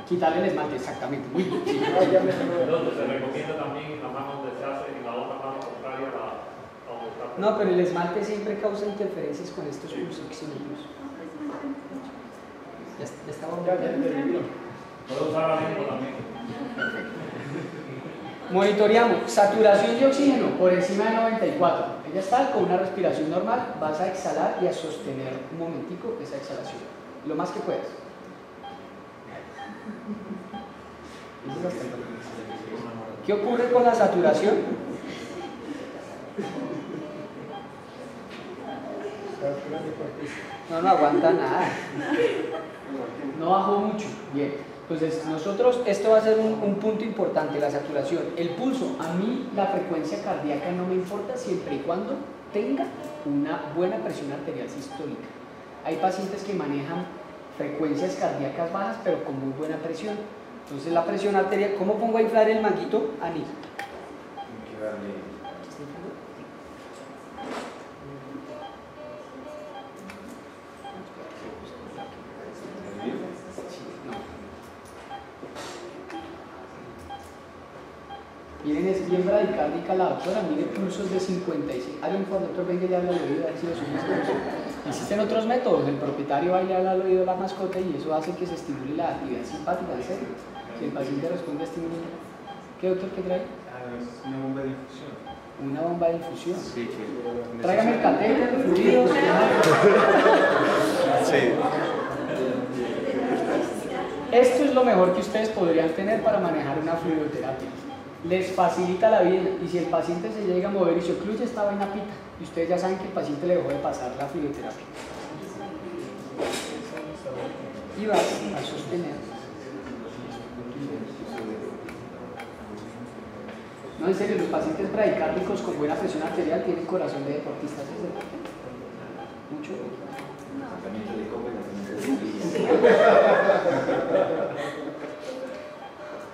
Quitarle el esmalte, exactamente. Muy bien. Sí. Entonces, se recomienda también la mano donde se hace y la otra mano contraria a donde está. No, pero el esmalte siempre causa interferencias con estos pulsoxímetros. Ya está bueno. Puedo usar la lengua también. Monitoreamos saturación de oxígeno por encima de 94. Ella está con una respiración normal. Vas a exhalar y a sostener un momentico esa exhalación, lo más que puedas. ¿Qué ocurre con la saturación? No aguanta nada. No bajó mucho. Bien. Entonces, nosotros, esto va a ser un punto importante, la saturación. El pulso, a mí la frecuencia cardíaca no me importa siempre y cuando tenga una buena presión arterial sistólica. Hay pacientes que manejan frecuencias cardíacas bajas, pero con muy buena presión. Entonces, la presión arterial, ¿cómo pongo a inflar el manguito? Anís. Miren, es bien bradicárdica la doctora, mire pulsos de 56. Alguien cuando el doctor venga y le habla al oído, a ver si lo subimos. Existen otros métodos, el propietario va y le habla al oído a la mascota y eso hace que se estimule la actividad simpática, en serio. Si el paciente responde a estímulo. ¿Qué doctor que trae? Es una bomba de infusión. Una bomba de infusión. Sí, que Tráigame el catéter, fluidos. Sí. Esto es lo mejor que ustedes podrían tener para manejar una fluidoterapia. Les facilita la vida y si el paciente se llega a mover y se ocluye, esta vaina pita. Y ustedes ya saben que el paciente le dejó de pasar la fluidoterapia. Y va a sostener. No, en serio, los pacientes bradicárdicos con buena presión arterial tienen corazón de deportistas. ¿Es deporte? Mucho.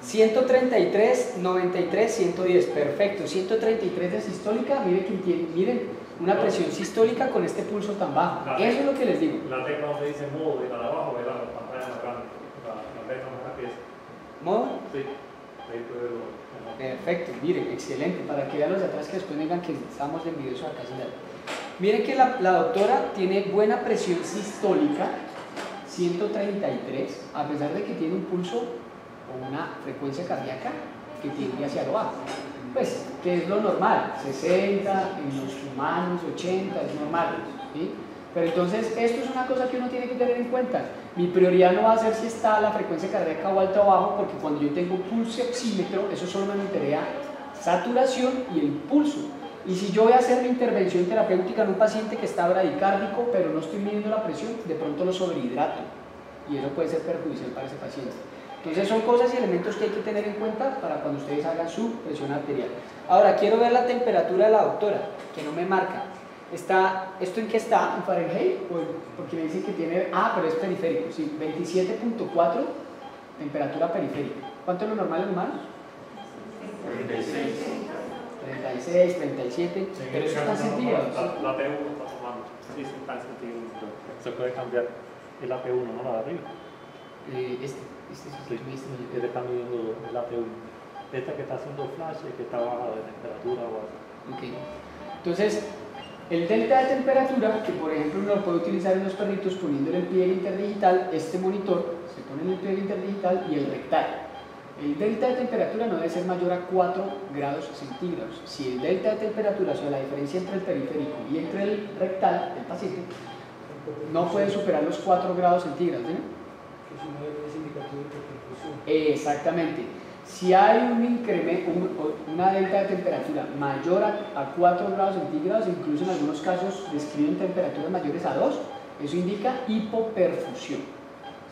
133, 93, 110, perfecto. 133 de sistólica, miren, una presión sistólica con este pulso tan bajo. Eso es lo que les digo. La tecla donde dice modo y la de abajo es la pantalla más grande. La tecla más rápida. ¿Modo? Sí, ahí puede verlo. Perfecto, miren, excelente, para que vean los de atrás que después digan que estamos envidiosos acá. Miren que la doctora tiene buena presión sistólica, 133, a pesar de que tiene un pulso o una frecuencia cardíaca que tiende hacia lo bajo. Pues, que es lo normal, 60, en los humanos 80, es normal, ¿sí? Pero entonces, esto es una cosa que uno tiene que tener en cuenta. Mi prioridad no va a ser si está la frecuencia cardíaca o alta o bajo, porque cuando yo tengo pulso oxímetro, eso solo me monitorea saturación y el pulso. Y si yo voy a hacer mi intervención terapéutica en un paciente que está bradicárdico, pero no estoy midiendo la presión, de pronto lo sobrehidrato. Y eso puede ser perjudicial para ese paciente. Entonces son cosas y elementos que hay que tener en cuenta para cuando ustedes hagan su presión arterial. Ahora, quiero ver la temperatura de la doctora, que no me marca. ¿Esto en qué está? ¿En Fahrenheit? Porque me dicen que tiene... pero es periférico, sí. 27.4, temperatura periférica. ¿Cuánto es lo normal en humanos? 36, 37, Sí, pero eso está sentido. La P1 está tomando. Sí, está en sentido. Se puede cambiar el AP1, no la de arriba. Sí, que le está midiendo el AP1. Esta que está haciendo flash es que está baja de temperatura o algo. Ok. Entonces, el delta de temperatura, que por ejemplo uno lo puede utilizar en los perritos poniéndole el pliegue interdigital, este monitor se pone en el pliegue interdigital y el rectal. El delta de temperatura no debe ser mayor a 4 grados centígrados. Si el delta de temperatura, o sea, la diferencia entre el periférico y entre el rectal del paciente, no puede superar los 4 grados centígrados, ¿sí? Exactamente. Si hay un incremento, una delta de temperatura mayor a 4 grados centígrados, incluso en algunos casos describen temperaturas mayores a 2, eso indica hipoperfusión,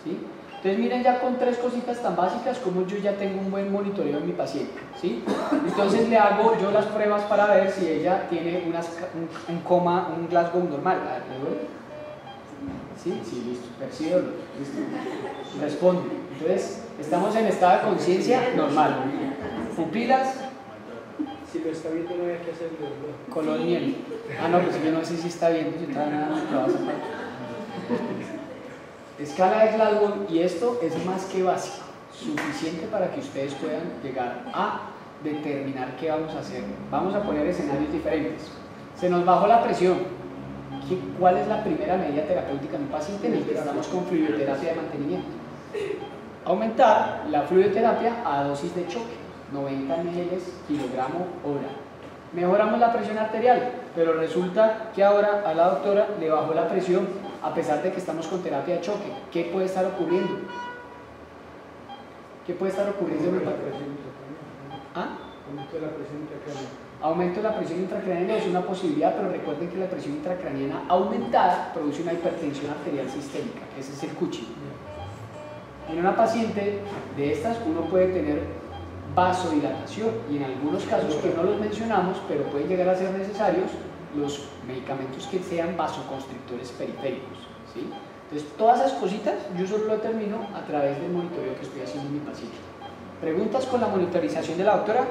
¿sí? Entonces miren ya con 3 cositas tan básicas como yo ya tengo un buen monitoreo en mi paciente, ¿sí? Entonces le hago yo las pruebas para ver si ella tiene un Glasgow normal. ¿Sí? Sí, listo, percibo, listo. Responde. Entonces, estamos en estado de conciencia normal. Pupilas. Si lo está viendo, no hay que hacerlo. Color miel. No, pues yo no sé si está viendo, si está nada más que vas a hacer. Escala de Glasgow, y esto es más que básico, suficiente para que ustedes puedan llegar a determinar qué vamos a hacer. Vamos a poner escenarios diferentes. Se nos bajó la presión. ¿Cuál es la primera medida terapéutica en un paciente en el que estamos con fluidoterapia de mantenimiento? Aumentar la fluidoterapia a dosis de choque, 90 ml kilogramo hora. Mejoramos la presión arterial, pero resulta que ahora a la doctora le bajó la presión a pesar de que estamos con terapia de choque. ¿Qué puede estar ocurriendo? ¿Qué puede estar ocurriendo en el paciente? Aumento de la presión intracraneana. Aumento de la presión intracraneana es una posibilidad, pero recuerden que la presión intracraneana aumentada produce una hipertensión arterial sistémica. Ese es el Cushing. En una paciente de estas uno puede tener vasodilatación y en algunos casos que no los mencionamos, pero pueden llegar a ser necesarios los medicamentos que sean vasoconstrictores periféricos, ¿sí? Entonces todas esas cositas yo solo lo determino a través del monitoreo que estoy haciendo en mi paciente. ¿Preguntas con la monitorización de la doctora?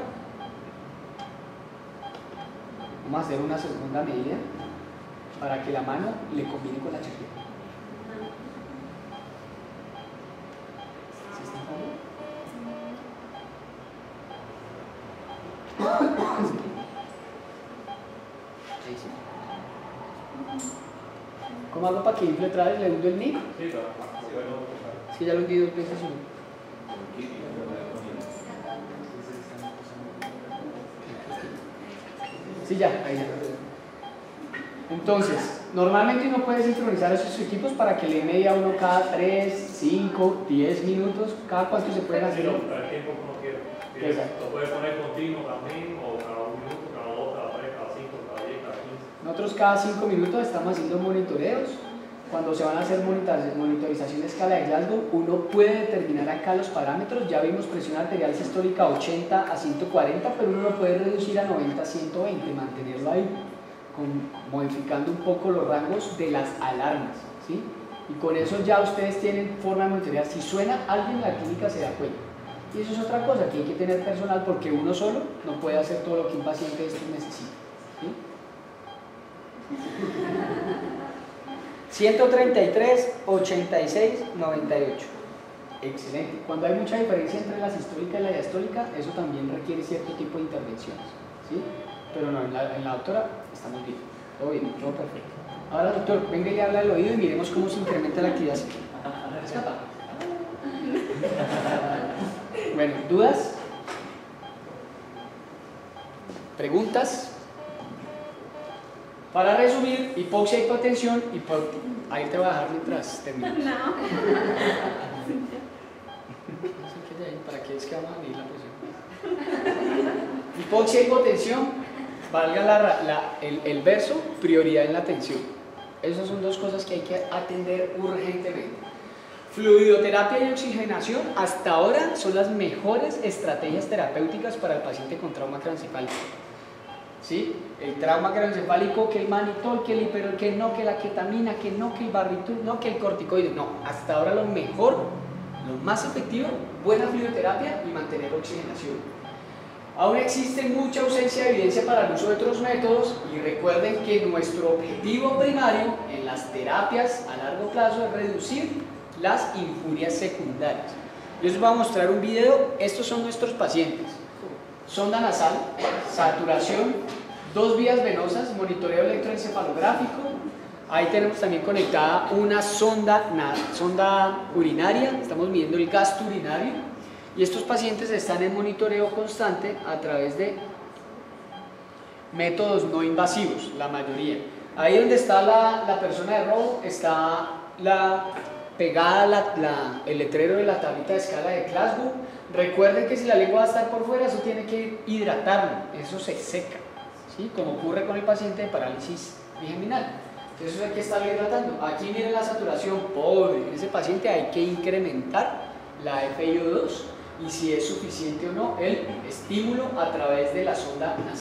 Vamos a hacer una segunda medida para que la mano le combine con la chaqueta. ¿Sí está cómodo? Ahí sí. ¿Cómo hago para que infle otra vez? ¿Le hundo el nick? Sí, claro. Es que ya lo hundí 2 veces. Sí, ya, ahí ya. Entonces, normalmente uno puede sincronizar esos equipos para que le media uno cada 3, 5, 10 minutos. ¿Cada cuánto se pueden hacer? Para el tiempo que uno quiera. Exacto. Lo puede poner continuo también, o cada 1 minuto, cada 2, cada 3, cada 5, cada 10, cada 15. Nosotros cada 5 minutos estamos haciendo monitoreos. Cuando se van a hacer monitorización de escala de Glasgow, uno puede determinar acá los parámetros. Ya vimos presión arterial sistólica 80 a 140, pero uno lo puede reducir a 90 a 120, mantenerlo ahí, modificando un poco los rangos de las alarmas, ¿sí? Y con eso ya ustedes tienen forma de monitorear. Si suena, alguien en la clínica se da cuenta. Y eso es otra cosa, que hay que tener personal porque uno solo no puede hacer todo lo que un paciente de estos necesita. ¿Sí? 133, 86, 98. Excelente. Cuando hay mucha diferencia entre la sistólica y la diastólica, eso también requiere cierto tipo de intervenciones. ¿Sí? Pero no, en la doctora estamos bien. Todo bien, todo perfecto. Ahora, doctor, venga y le habla al oído y miremos cómo se incrementa la actividad psíquica. Escapa. Bueno, ¿dudas? ¿Preguntas? Para resumir, hipoxia, hipotensión, ahí te voy a dejar mientras termino. No. ¿Para qué es que vamos a medir la presión? Hipoxia, hipotensión, valga el verso, prioridad en la atención. Esas son dos cosas que hay que atender urgentemente. Fluidoterapia y oxigenación hasta ahora son las mejores estrategias terapéuticas para el paciente con trauma craneoencefálico. ¿Sí? El trauma craneoencefálico, que el manitol, que el hiperol, que no, que la ketamina, que no, que el barbitul, no, que el corticoide. No, hasta ahora lo mejor, lo más efectivo, buena fluidoterapia y mantener oxigenación. Aún existe mucha ausencia de evidencia para el uso de otros métodos y recuerden que nuestro objetivo primario en las terapias a largo plazo es reducir las injurias secundarias. Yo les voy a mostrar un video. Estos son nuestros pacientes. Sonda nasal, saturación, 2 vías venosas, monitoreo electroencefalográfico. Ahí tenemos también conectada una sonda urinaria, estamos midiendo el gasto urinario. Y estos pacientes están en monitoreo constante a través de métodos no invasivos, la mayoría. Ahí donde está la persona de rojo está pegada el letrero de la tablita de escala de Glasgow. Recuerden que si la lengua va a estar por fuera, eso tiene que hidratarlo, eso se seca, ¿sí? Como ocurre con el paciente de parálisis trigeminal. Entonces eso hay que estarlo hidratando. Aquí miren la saturación, pobre, en ese paciente hay que incrementar la FiO2 y si es suficiente o no el estímulo a través de la sonda nasal.